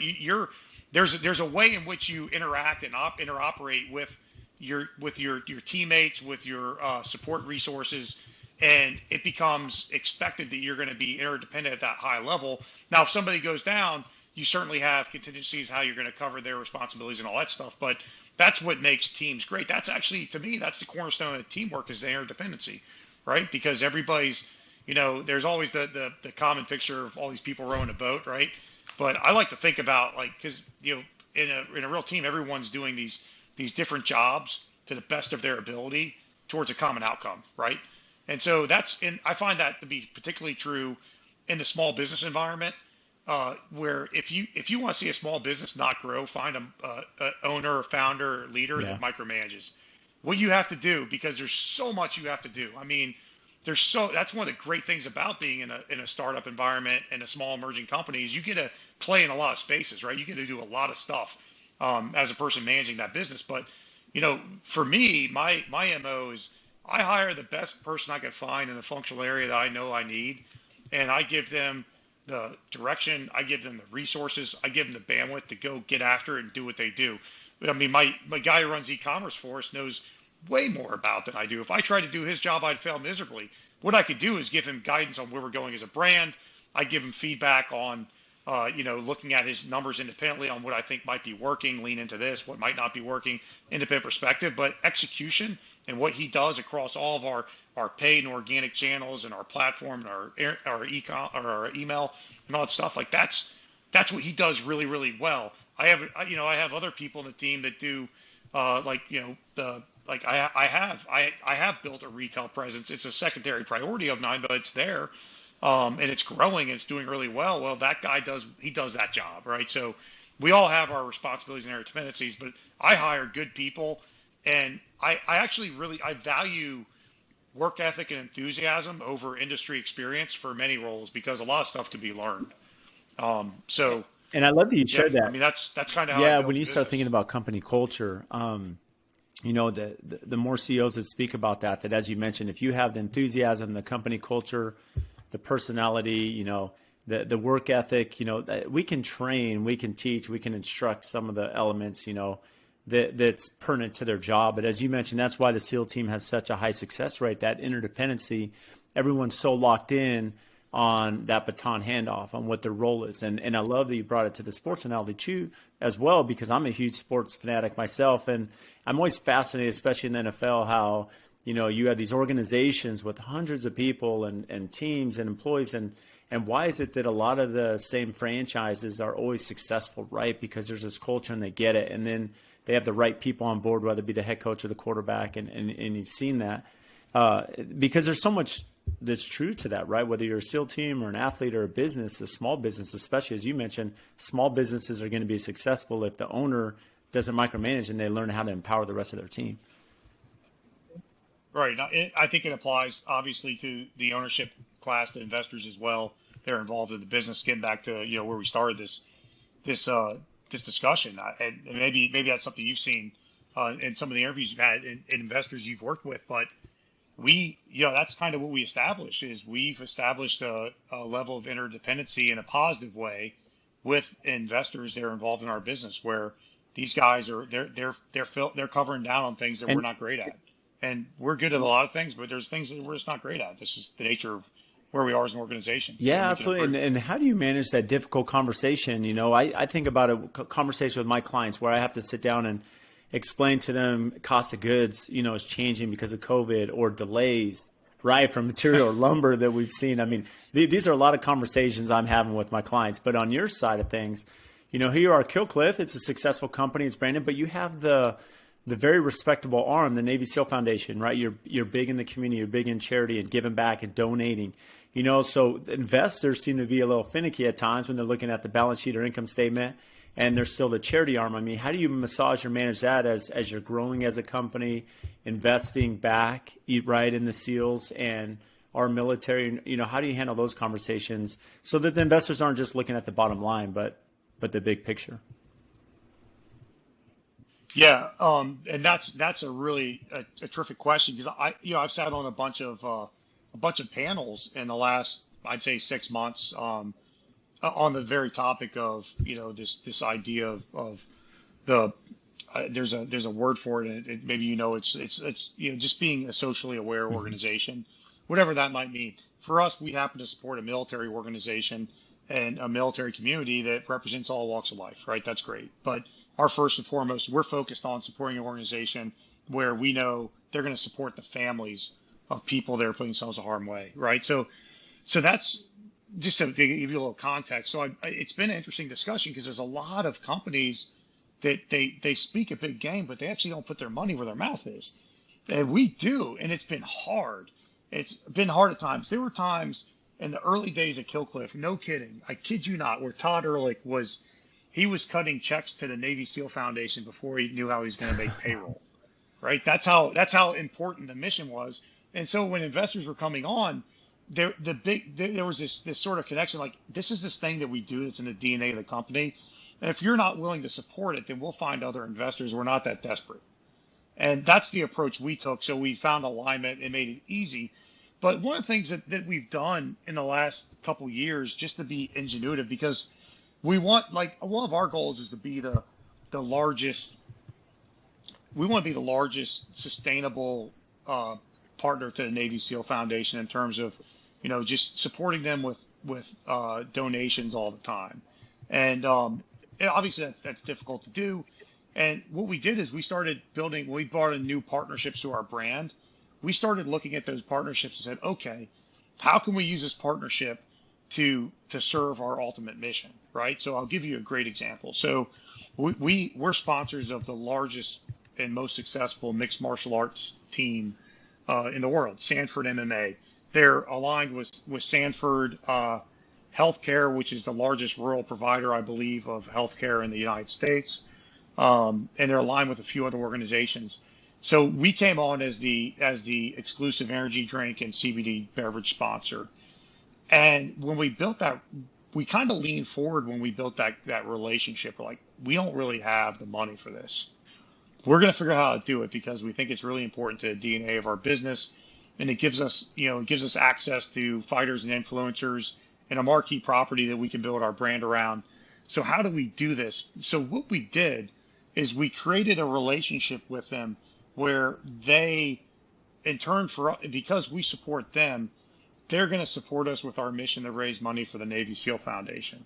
Speaker 2: There's a way in which you interact and interoperate with your teammates, with your support resources, and it becomes expected that you're going to be interdependent at that high level. Now, if somebody goes down, you certainly have contingencies, how you're going to cover their responsibilities and all that stuff. But that's what makes teams great. That's actually, to me, that's the cornerstone of teamwork, is the interdependency, right? Because everybody's, there's always the common picture of all these people rowing a boat, right? But I like to think about, because in a real team, everyone's doing these different jobs to the best of their ability towards a common outcome, right? And so I find that to be particularly true in the small business environment, where if you want to see a small business not grow, find a owner or founder or leader
Speaker 1: Yeah.
Speaker 2: that micromanages. What you have to do, because there's so much you have to do. I mean, that's one of the great things about being in a startup environment and a small emerging company is you get to play in a lot of spaces, right? You get to do a lot of stuff as a person managing that business. But for me, my MO is I hire the best person I can find in the functional area that I know I need, and I give them the direction, I give them the resources, I give them the bandwidth to go get after it and do what they do. I mean, my guy who runs e-commerce for us knows way more about than I do. If I tried to do his job, I'd fail miserably. What I could do is give him guidance on where we're going as a brand. I give him feedback on, looking at his numbers independently on what I think might be working, lean into this, what might not be working, independent perspective. But execution and what he does across all of our paid and organic channels and our platform and our email and all that stuff, like that's that's what he does really, really well. I have other people in the team that do, like, I have built a retail presence. It's a secondary priority of mine, but it's there, and it's growing and it's doing really well. Well, that guy does that job, right? So we all have our responsibilities and our dependencies, but I hire good people, and I actually really I value work ethic and enthusiasm over industry experience for many roles because a lot of stuff can be learned. So
Speaker 1: And I love that you
Speaker 2: yeah,
Speaker 1: shared
Speaker 2: I
Speaker 1: that.
Speaker 2: mean that's kind of how I
Speaker 1: Yeah,
Speaker 2: built
Speaker 1: when
Speaker 2: the
Speaker 1: you start thinking
Speaker 2: business.
Speaker 1: about company culture, the more CEOs that speak about that, that as you mentioned, if you have the enthusiasm, the company culture, the personality, the work ethic, that we can train, we can teach, we can instruct some of the elements, that's pertinent to their job. But as you mentioned, that's why the SEAL team has such a high success rate, that interdependency. Everyone's so locked in on that baton handoff, on what their role is. And I love that you brought it to the sports analogy too, as well, because I'm a huge sports fanatic myself. And I'm always fascinated, especially in the NFL, how, you have these organizations with hundreds of people and teams and employees. And why is it that a lot of the same franchises are always successful, right? Because there's this culture and they get it. And then they have the right people on board, whether it be the head coach or the quarterback. And you've seen that because there's so much that's true to that, right? Whether you're a SEAL team or an athlete or a business, a small business, especially as you mentioned, small businesses are going to be successful if the owner doesn't micromanage and they learn how to empower the rest of their team.
Speaker 2: Right. Now, I think it applies obviously to the ownership class, the investors as well. They're involved in the business. Getting back to where we started this this discussion, and maybe that's something you've seen in some of the interviews you've had and investors you've worked with. But that's kind of what we established is we've established a level of interdependency in a positive way with investors that are involved in our business, where these guys are they're covering down on things that we're
Speaker 1: And
Speaker 2: not great at, and we're good at a lot of things, but there's things that we're just not great at. This is the nature of where we are as an organization, and
Speaker 1: yeah,
Speaker 2: we can
Speaker 1: absolutely. And,
Speaker 2: improve.
Speaker 1: and how do you manage that difficult conversation? I think about a conversation with my clients where I have to sit down and explain to them cost of goods, is changing because of COVID or delays, right, from material or lumber that we've seen. I mean, these are a lot of conversations I'm having with my clients. But on your side of things, here you are, Killcliff. It's a successful company. It's branded, but you have the very respectable arm, the Navy SEAL Foundation, right? You're big in the community, you're big in charity and giving back and donating. So investors seem to be a little finicky at times when they're looking at the balance sheet or income statement, and there's still the charity arm. I mean, how do you massage or manage that as you're growing as a company, investing back, right, in the SEALs and our military? How do you handle those conversations so that the investors aren't just looking at the bottom line, but the big picture?
Speaker 2: Yeah, and that's a really a terrific question because I've sat on a bunch of panels in the last I'd say 6 months on the very topic of this idea of the there's a word for it, and maybe it's just being a socially aware
Speaker 1: Hmm.
Speaker 2: organization, whatever that might mean. For us, we happen to support a military organization and a military community that represents all walks of life, right? That's great. But our first and foremost, we're focused on supporting an organization where we know they're going to support the families of people that are putting themselves in harm's way, right? So that's just to give you a little context. So it's been an interesting discussion because there's a lot of companies that they speak a big game, but they actually don't put their money where their mouth is. And we do, and it's been hard. It's been hard at times. There were times in the early days of Killcliff, no kidding, I kid you not, where Todd Ehrlich he was cutting checks to the Navy SEAL Foundation before he knew how he was going to make payroll, right? That's how important the mission was. And so when investors were coming on, there was this sort of connection, like this is this thing that we do that's in the DNA of the company. And if you're not willing to support it, then we'll find other investors. We're not that desperate. And that's the approach we took. So we found alignment and made it easy. But one of the things that we've done in the last couple of years, just to be ingenuitive, because we want, like, one of our goals is to be the largest. We want to be the largest sustainable partner to the Navy SEAL Foundation in terms of, just supporting them with donations all the time. And obviously that's difficult to do. And what we did is we started building. We brought in new partnerships to our brand. We started looking at those partnerships and said, okay, how can we use this partnership to serve our ultimate mission, right? So I'll give you a great example. So we're sponsors of the largest and most successful mixed martial arts team in the world, Sanford MMA. They're aligned with Sanford Healthcare, which is the largest rural provider, I believe, of healthcare in the United States, and they're aligned with a few other organizations. So we came on as the exclusive energy drink and CBD beverage sponsor. And when we built that, we kind of leaned forward when we built that relationship. We're like, we don't really have the money for this. We're going to figure out how to do it because we think it's really important to the DNA of our business, and it gives us access to fighters and influencers and a marquee property that we can build our brand around. So how do we do this? So what we did is we created a relationship with them where they, in turn, because we support them, they're going to support us with our mission to raise money for the Navy SEAL Foundation.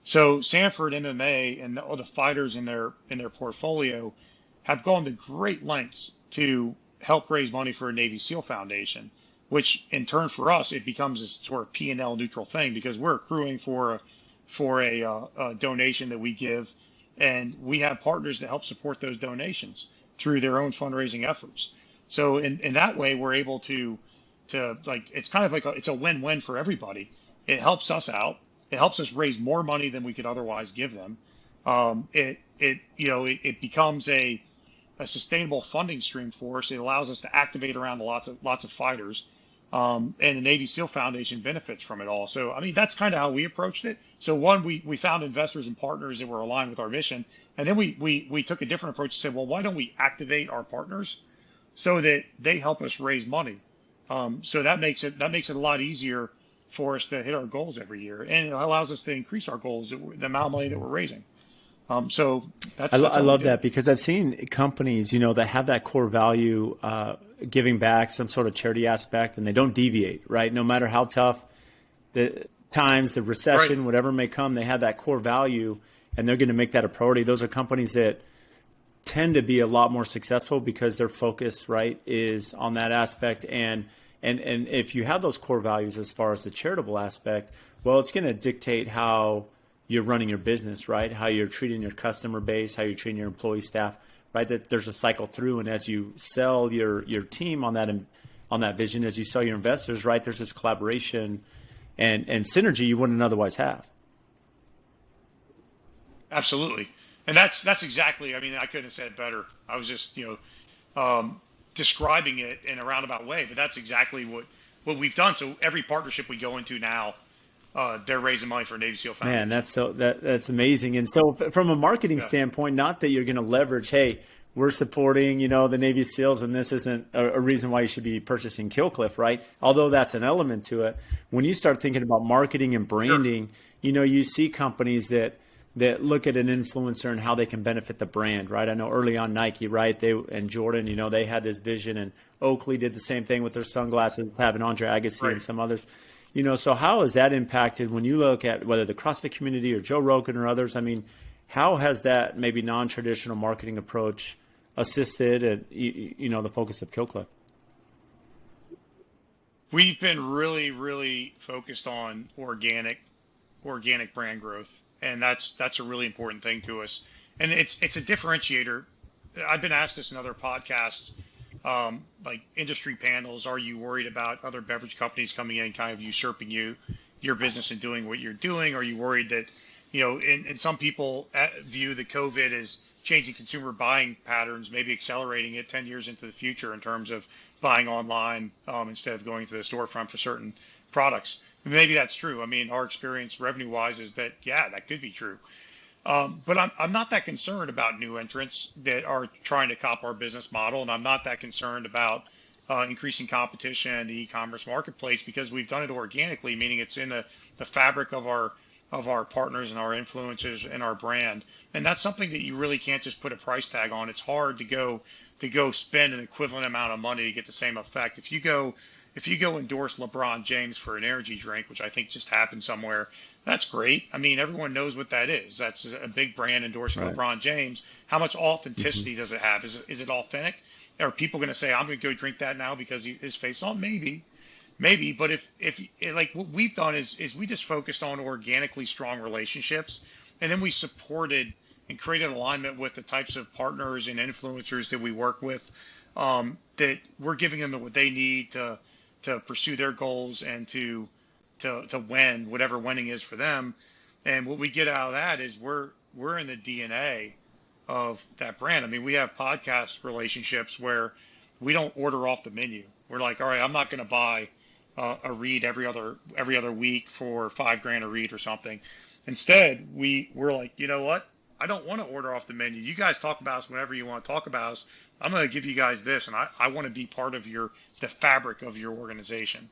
Speaker 2: So Sanford MMA and all the fighters in their portfolio have gone to great lengths to help raise money for a Navy SEAL Foundation, which in turn for us, it becomes a sort of P&L neutral thing because we're accruing for a donation that we give, and we have partners that help support those donations through their own fundraising efforts. So in that way, we're able to like, it's kind of like it's a win-win for everybody. It helps us out. It helps us raise more money than we could otherwise give them. It becomes a sustainable funding stream for us. It allows us to activate around lots of fighters, and the Navy SEAL Foundation benefits from it all. So I mean, that's kind of how we approached it. So one, we found investors and partners that were aligned with our mission, and then we took a different approach and said, well, why don't we activate our partners so that they help us raise money? So that makes it a lot easier for us to hit our goals every year, and it allows us to increase our goals, the amount of money that we're raising. So
Speaker 1: I love that because I've seen companies, that have that core value, giving back, some sort of charity aspect, and they don't deviate, right? No matter how tough the times, the recession, whatever may come, they have that core value, and they're going to make that a priority. Those are companies that tend to be a lot more successful because their focus, right, is on that aspect. And if you have those core values as far as the charitable aspect, well, it's going to dictate how you're running your business, right? How you're treating your customer base, how you're treating your employee staff, right? That there's a cycle through, and as you sell your team on that vision, as you sell your investors, right? There's this collaboration and synergy you wouldn't otherwise have.
Speaker 2: Absolutely. And that's exactly, I mean, I couldn't have said it better. I was just, describing it in a roundabout way, but that's exactly what we've done. So every partnership we go into now, they're raising money for Navy SEAL Foundation.
Speaker 1: Man, that's amazing. And so from a marketing standpoint, not that you're going to leverage, hey, we're supporting, the Navy SEALs, and this isn't a reason why you should be purchasing Killcliff, right? Although that's an element to it. When you start thinking about marketing and branding, you see companies that look at an influencer and how they can benefit the brand, right? I know early on Nike, right? And Jordan, they had this vision, and Oakley did the same thing with their sunglasses, having Andre Agassi and some others. So how has that impacted when you look at whether the CrossFit community or Joe Rogan or others? I mean, how has that maybe non-traditional marketing approach assisted at, the focus of Killcliff?
Speaker 2: We've been really, really focused on organic brand growth. And that's a really important thing to us. And it's a differentiator. I've been asked this in other podcasts, like industry panels. Are you worried about other beverage companies coming in, kind of usurping your business and doing what you're doing? Are you worried that, and some people view the COVID as changing consumer buying patterns, maybe accelerating it 10 years into the future in terms of buying online instead of going to the storefront for certain products. Maybe that's true. I mean, our experience revenue-wise is that, that could be true. But I'm not that concerned about new entrants that are trying to cop our business model, and I'm not that concerned about increasing competition in the e-commerce marketplace because we've done it organically, meaning it's in the fabric of our partners and our influencers and our brand. And that's something that you really can't just put a price tag on. It's hard to go spend an equivalent amount of money to get the same effect. If you go endorse LeBron James for an energy drink, which I think just happened somewhere, that's great. I mean, everyone knows what that is. That's a big brand endorsing LeBron James. How much authenticity does it have? Is it authentic? Are people going to say, I'm going to go drink that now because his face on? Maybe. maybe, but if like what we've done is we just focused on organically strong relationships, and then we supported and created alignment with the types of partners and influencers that we work with, that we're giving them what they need to pursue their goals and to win whatever winning is for them. And what we get out of that is we're in the DNA of that brand. I mean, we have podcast relationships where we don't order off the menu. We're like, all right, I'm not going to buy a read every other week for $5 grand a read or something. Instead, we're like, you know what? I don't want to order off the menu. You guys talk about us whenever you want to talk about us. I'm going to give you guys this, and I want to be part of the fabric of your organization.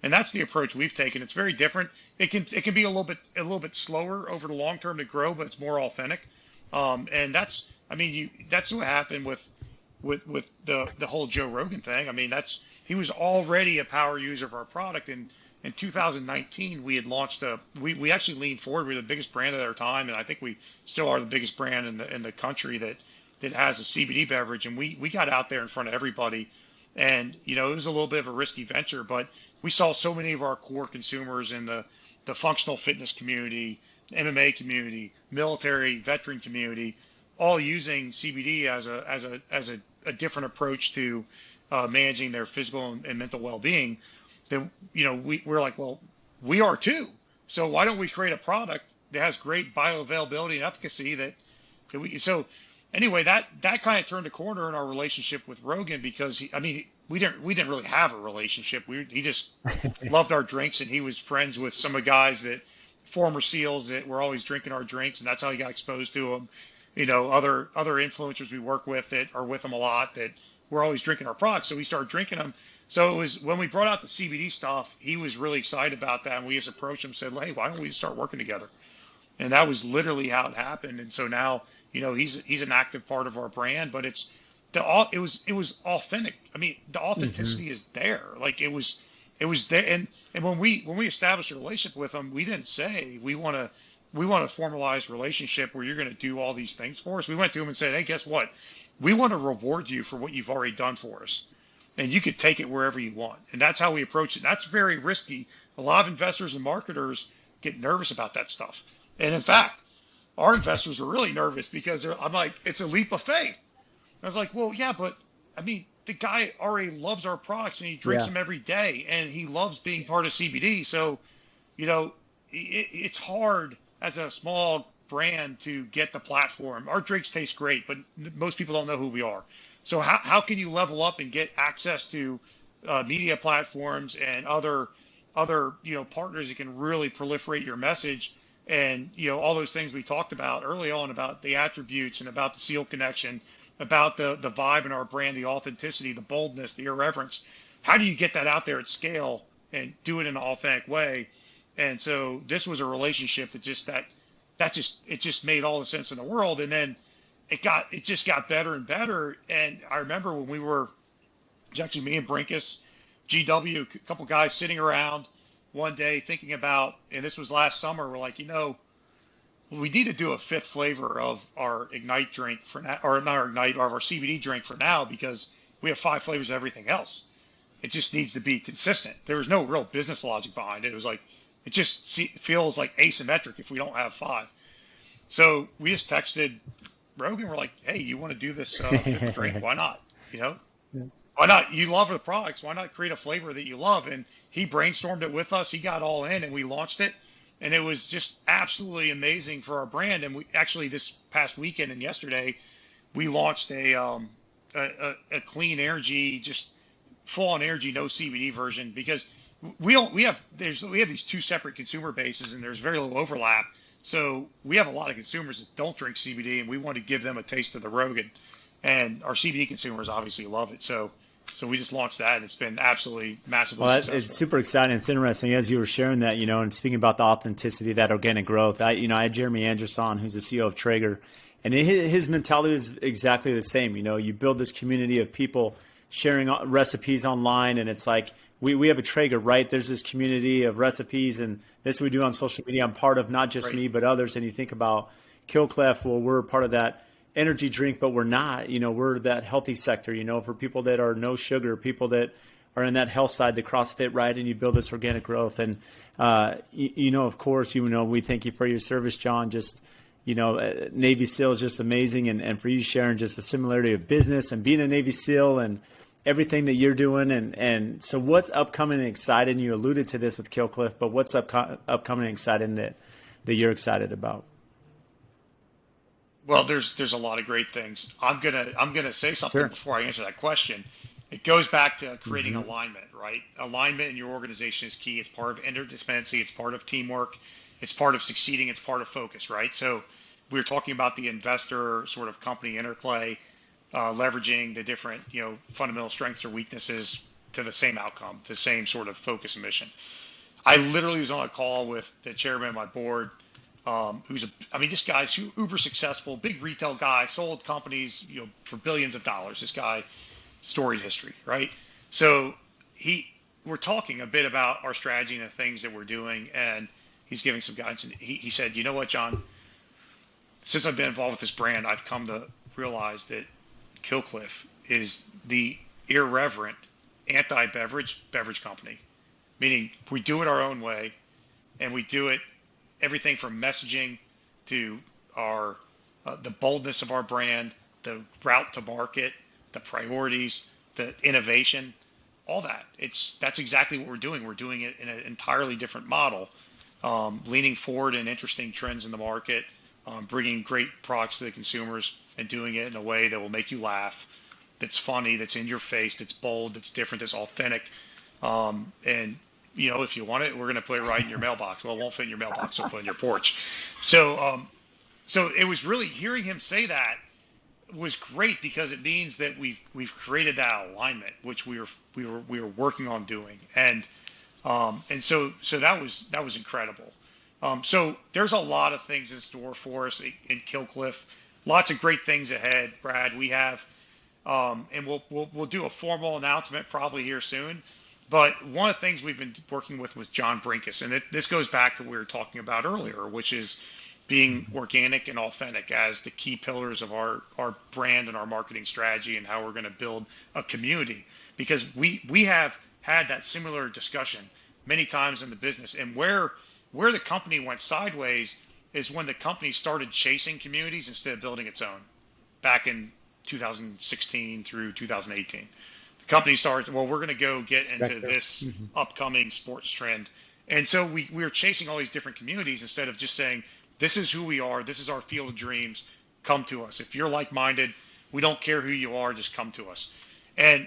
Speaker 2: And that's the approach we've taken. It's very different. It can be a little bit slower over the long term to grow, but it's more authentic. And that's what happened with the whole Joe Rogan thing. I mean, he was already a power user of our product. And in 2019, we had launched we actually leaned forward. We were the biggest brand at our time, and I think we still are the biggest brand in the country that has a CBD beverage. And we got out there in front of everybody. And, it was a little bit of a risky venture, but we saw so many of our core consumers in the functional fitness community, MMA community, military, veteran community, all using CBD as a different approach to managing their physical and mental well-being. That we're like, well, we are too. So why don't we create a product that has great bioavailability and efficacy that we so. Anyway, that kind of turned a corner in our relationship with Rogan because we didn't really have a relationship. He just loved our drinks, and he was friends with some of the guys former SEALs that were always drinking our drinks, and that's how he got exposed to them. Other influencers we work with that are with him a lot that were always drinking our products, so we started drinking them. So it was when we brought out the CBD stuff, he was really excited about that, and we just approached him and said, hey, why don't we start working together? And that was literally how it happened. And so now, he's an active part of our brand, but it was authentic. I mean, the authenticity is there. Like it was there. And when we established a relationship with him, we didn't say we want to formalize a relationship where you're going to do all these things for us. We went to him and said, hey, guess what? We want to reward you for what you've already done for us, and you could take it wherever you want. And that's how we approach it. That's very risky. A lot of investors and marketers get nervous about that stuff. And in fact, our investors were really nervous because I'm like, it's a leap of faith. I was like, well, yeah, but I mean, the guy already loves our products and he drinks them every day and he loves being part of CBD. So, it's hard as a small brand to get the platform. Our drinks taste great, but most people don't know who we are. So how can you level up and get access to media platforms and other partners that can really proliferate your message? And, all those things we talked about early on about the attributes and about the SEAL connection, about the vibe in our brand, the authenticity, the boldness, the irreverence. How do you get that out there at scale and do it in an authentic way? And so this was a relationship that just made all the sense in the world. And then it just got better and better. And I remember when it was actually me and Brinkus, GW, a couple guys sitting around one day thinking about, and this was last summer, we're like, we need to do a fifth flavor of our Ignite drink for now, or not our Ignite, or our CBD drink for now, because we have 5 flavors of everything else. It just needs to be consistent. There was no real business logic behind it. It was like, it just feels like asymmetric if we don't have 5. So we just texted Rogan. We're like, hey, you want to do this fifth drink? Why not? Why not? You love the products. Why not create a flavor that you love? And he brainstormed it with us. He got all in and we launched it. And it was just absolutely amazing for our brand. And we actually, this past weekend and yesterday, we launched a clean energy, just full on energy, no CBD version, because we have these 2 separate consumer bases and there's very little overlap. So we have a lot of consumers that don't drink CBD and we want to give them a taste of the Rogan, and our CBD consumers obviously love it. So we just launched that, and it's been absolutely massively successful.
Speaker 1: It's super exciting. It's interesting as you were sharing that, and speaking about the authenticity, that organic growth. I had Jeremy Andrus on, who's the CEO of Traeger, and his mentality is exactly the same. You build this community of people sharing recipes online, and it's like we have a Traeger, right? There's this community of recipes, and this we do on social media. I'm part of not just me, but others. And you think about Killcliff, well, we're part of that energy drink, but we're not. We're that healthy sector, for people that are no sugar, people that are in that health side, the CrossFit, right? And you build this organic growth. And, of course, we thank you for your service, John. Just, Navy SEAL is just amazing. And for you, Sharon, just the similarity of business and being a Navy SEAL and everything that you're doing. And so what's upcoming and exciting? You alluded to this with Killcliff, but what's upcoming and exciting that you're excited about?
Speaker 2: Well, there's a lot of great things. I'm gonna say something
Speaker 1: Sure.
Speaker 2: before I answer that question. It goes back to creating
Speaker 1: Mm-hmm.
Speaker 2: alignment, right? Alignment in your organization is key. It's part of interdependency. It's part of teamwork. It's part of succeeding. It's part of focus, right? So we were talking about the investor sort of company interplay, leveraging the different, fundamental strengths or weaknesses to the same outcome, the same sort of focus and mission. I literally was on a call with the chairman of my board, this guy's uber successful, big retail guy, sold companies, for billions of dollars. This guy, storied history, right? So we're talking a bit about our strategy and the things that we're doing, and he's giving some guidance. And he said, you know what, John, since I've been involved with this brand, I've come to realize that Killcliff is the irreverent anti-beverage company, meaning we do it our own way, and we do it everything from messaging to our the boldness of our brand, the route to market, the priorities, the innovation, all that. That's exactly what we're doing. We're doing it in an entirely different model, leaning forward in interesting trends in the market, bringing great products to the consumers, and doing it in a way that will make you laugh, that's funny, that's in your face, that's bold, that's different, that's authentic. And if you want it, we're going to put it right in your mailbox. Well, it won't fit in your mailbox, so put it in your porch. So it was really hearing him say that was great, because it means that we've created that alignment, which we were working on doing, and so that was incredible. So there's a lot of things in store for us in Killcliff. Lots of great things ahead, Brad. We have, and we'll do a formal announcement probably here soon. But one of the things we've been working with John Brinkus, and this goes back to what we were talking about earlier, which is being organic and authentic as the key pillars of our brand and our marketing strategy, and how we're going to build a community. Because we have had that similar discussion many times in the business, and where the company went sideways is when the company started chasing communities instead of building its own, back in 2016 through 2018. Company starts, well, we're going to go get into this upcoming sports trend. And so we were chasing all these different communities instead of just saying, this is who we are. This is our field of dreams. Come to us. If you're like-minded, we don't care who you are. Just come to us. And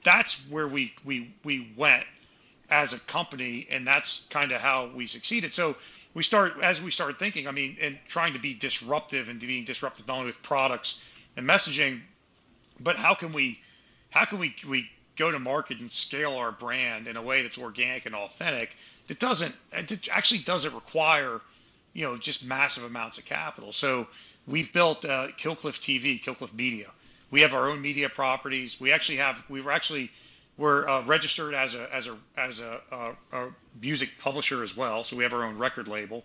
Speaker 2: that's where we went as a company. And that's kind of how we succeeded. So as we started thinking, and trying to be disruptive, and being disruptive not only with products and messaging, but how can we go to market and scale our brand in a way that's organic and authentic? It actually doesn't require, just massive amounts of capital. So we've built Killcliff TV, Killcliff Media. We have our own media properties. We're registered as a music publisher as well. So we have our own record label.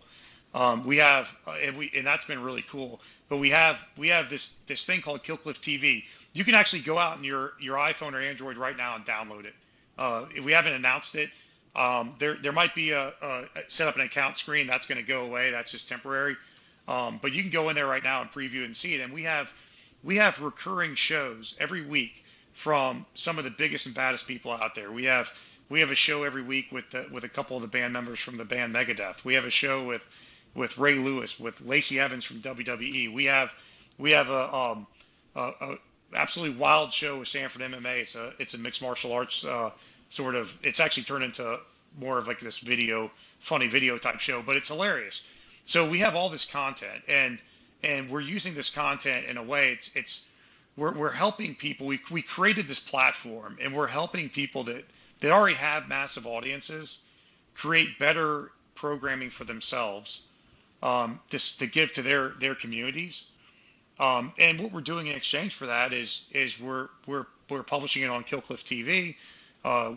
Speaker 2: And that's been really cool. But we have this thing called Killcliff TV. You can actually go out on your iPhone or Android right now and download it. We haven't announced it. There might be a set up an account screen that's going to go away. That's just temporary. But you can go in there right now and preview it and see it. And we have recurring shows every week from some of the biggest and baddest people out there. We have a show every week with a couple of the band members from the band Megadeth. We have a show with Ray Lewis, with Lacey Evans from WWE. We have a absolutely wild show with Sanford MMA. It's a mixed martial arts sort of. It's actually turned into more of like this funny video type show, but it's hilarious. So we have all this content, and we're using this content in a way. We're helping people. We created this platform, and we're helping people that already have massive audiences create better programming for themselves, to give to their communities. And what we're doing in exchange for that is we're publishing it on Killcliff TV.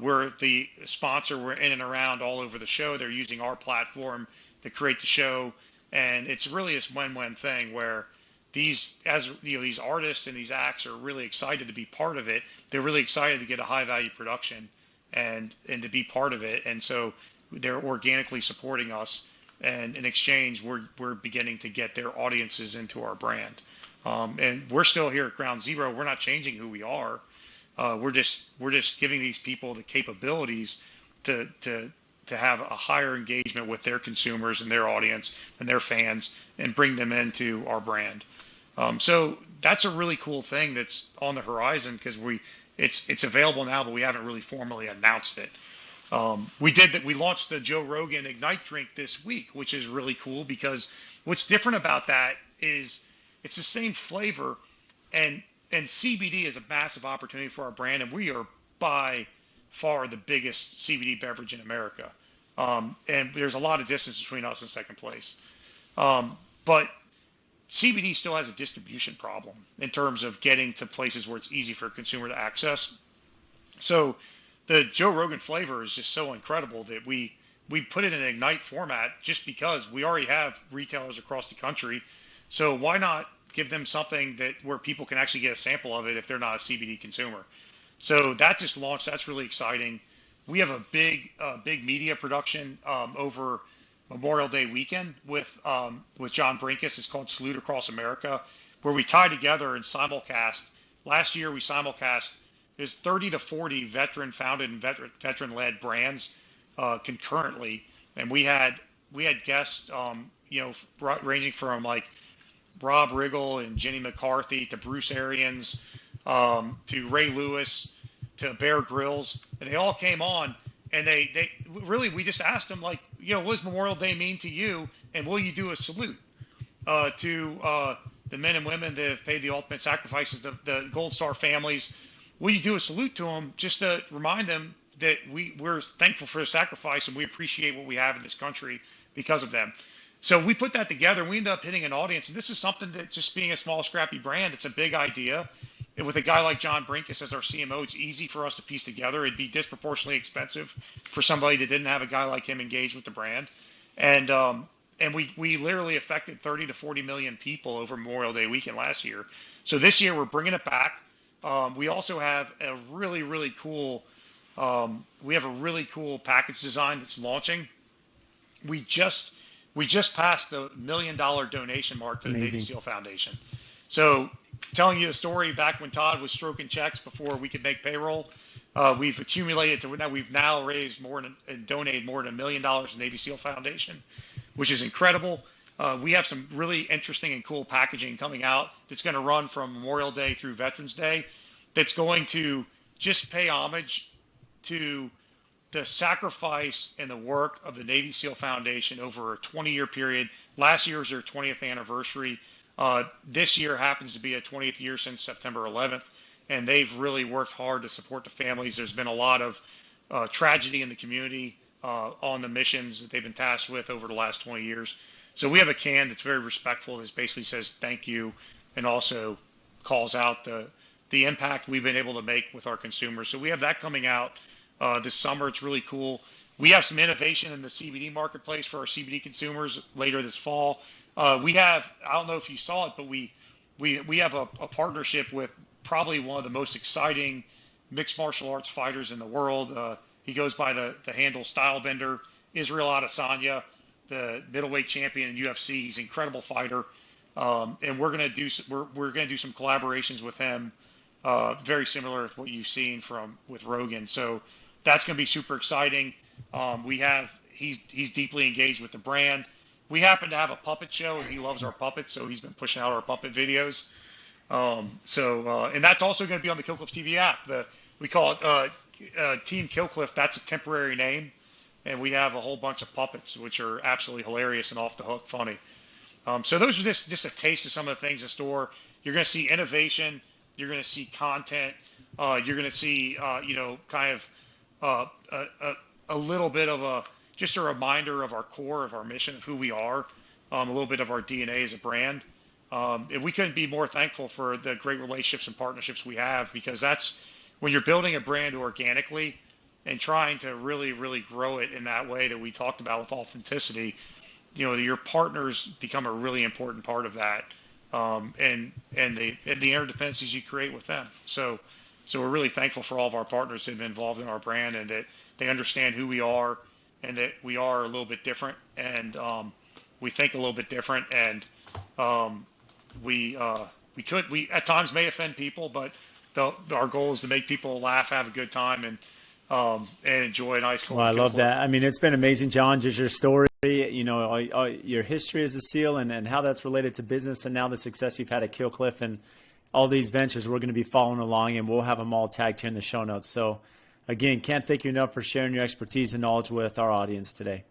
Speaker 2: We're the sponsor. We're in and around all over the show. They're using our platform to create the show, and it's really this win-win thing where these artists and these acts are really excited to be part of it. They're really excited to get a high value production and to be part of it. And so they're organically supporting us. And in exchange, we're beginning to get their audiences into our brand. And we're still here at ground zero. We're not changing who we are. We're just giving these people the capabilities to have a higher engagement with their consumers and their audience and their fans, and bring them into our brand. So that's a really cool thing that's on the horizon, because it's available now, but we haven't really formally announced it. We launched the Joe Rogan Ignite drink this week, which is really cool, because what's different about that is it's the same flavor, and CBD is a massive opportunity for our brand, and we are by far the biggest CBD beverage in America. And there's a lot of distance between us and second place. But CBD still has a distribution problem in terms of getting to places where it's easy for a consumer to access. So the Joe Rogan flavor is just so incredible that we put it in an Ignite format, just because we already have retailers across the country. So why not give them something where people can actually get a sample of it if they're not a CBD consumer? So that just launched. That's really exciting. We have a big media production over Memorial Day weekend with John Brinkus. It's called Salute Across America, where we tie together and simulcast. Last year we simulcast. There's 30 to 40 veteran-founded and veteran-led brands concurrently, and we had guests, ranging from like Rob Riggle and Jenny McCarthy to Bruce Arians, to Ray Lewis, to Bear Grylls, and they all came on, and they really, we just asked them, like, what does Memorial Day mean to you, and will you do a salute to the men and women that have paid the ultimate sacrifices, the Gold Star families? Will you do a salute to them, just to remind them that we're thankful for the sacrifice and we appreciate what we have in this country because of them? So we put that together, and we ended up hitting an audience. And this is something that, just being a small, scrappy brand, it's a big idea. And with a guy like John Brinkus as our CMO, it's easy for us to piece together. It'd be disproportionately expensive for somebody that didn't have a guy like him engaged with the brand. And we literally affected 30 to 40 million people over Memorial Day weekend last year. So this year we're bringing it back. We also have a really cool package design that's launching. We just passed the $1 million donation mark to the Navy SEAL Foundation. So, telling you the story, back when Todd was stroking checks before we could make payroll, we've accumulated to now, we've now raised and donated more than $1 million to the Navy SEAL Foundation, which is incredible. We have some really interesting and cool packaging coming out that's going to run from Memorial Day through Veterans Day, that's going to just pay homage to the sacrifice and the work of the Navy SEAL Foundation over a 20-year period. Last year was their 20th anniversary. This year happens to be a 20th year since September 11th, and they've really worked hard to support the families. There's been a lot of tragedy in the community on the missions that they've been tasked with over the last 20 years. So we have a can that's very respectful, that basically says thank you, and also calls out the impact we've been able to make with our consumers. So we have that coming out this summer. It's really cool. We have some innovation in the CBD marketplace for our CBD consumers later this fall. We have, I don't know if you saw it, but we have a partnership with probably one of the most exciting mixed martial arts fighters in the world. He goes by the handle Stylebender, Israel Adesanya, the middleweight champion in UFC. He's an incredible fighter, and we're gonna do some collaborations with him, very similar to what you've seen with Rogan. So that's gonna be super exciting. He's deeply engaged with the brand. We happen to have a puppet show, and he loves our puppets, so he's been pushing out our puppet videos. And that's also going to be on the Killcliff TV app. We call it Team Killcliff. That's a temporary name, and we have a whole bunch of puppets, which are absolutely hilarious and off the hook funny. So those are just a taste of some of the things in store. You're going to see innovation. You're going to see content. You're going to see, kind of a little bit of just a reminder of our core, of our mission, of who we are, a little bit of our DNA as a brand. And we couldn't be more thankful for the great relationships and partnerships we have, because that's when you're building a brand organically and trying to really grow it in that way that we talked about with authenticity. Your partners become a really important part of that. and the interdependencies you create with them. So we're really thankful for all of our partners that have been involved in our brand and that they understand who we are and that we are a little bit different and we think a little bit different and um, we at times may offend people, but our goal is to make people laugh, have a good time, and enjoy an ice
Speaker 1: Well,
Speaker 2: cold
Speaker 1: I
Speaker 2: kill
Speaker 1: love
Speaker 2: clip.
Speaker 1: that. I mean, it's been amazing, John, just your story, your history as a SEAL and how that's related to business and now the success you've had at Kill Cliff and all these ventures. We're going to be following along and we'll have them all tagged here in the show notes. So, again, can't thank you enough for sharing your expertise and knowledge with our audience today.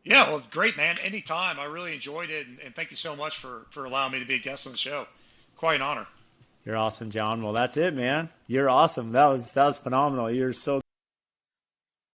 Speaker 2: Yeah, well, great, man. Anytime. I really enjoyed it, and thank you so much for allowing me to be a guest on the show. Quite an honor.
Speaker 1: You're awesome, John. Well, that's it, man. You're awesome. That was phenomenal. You're so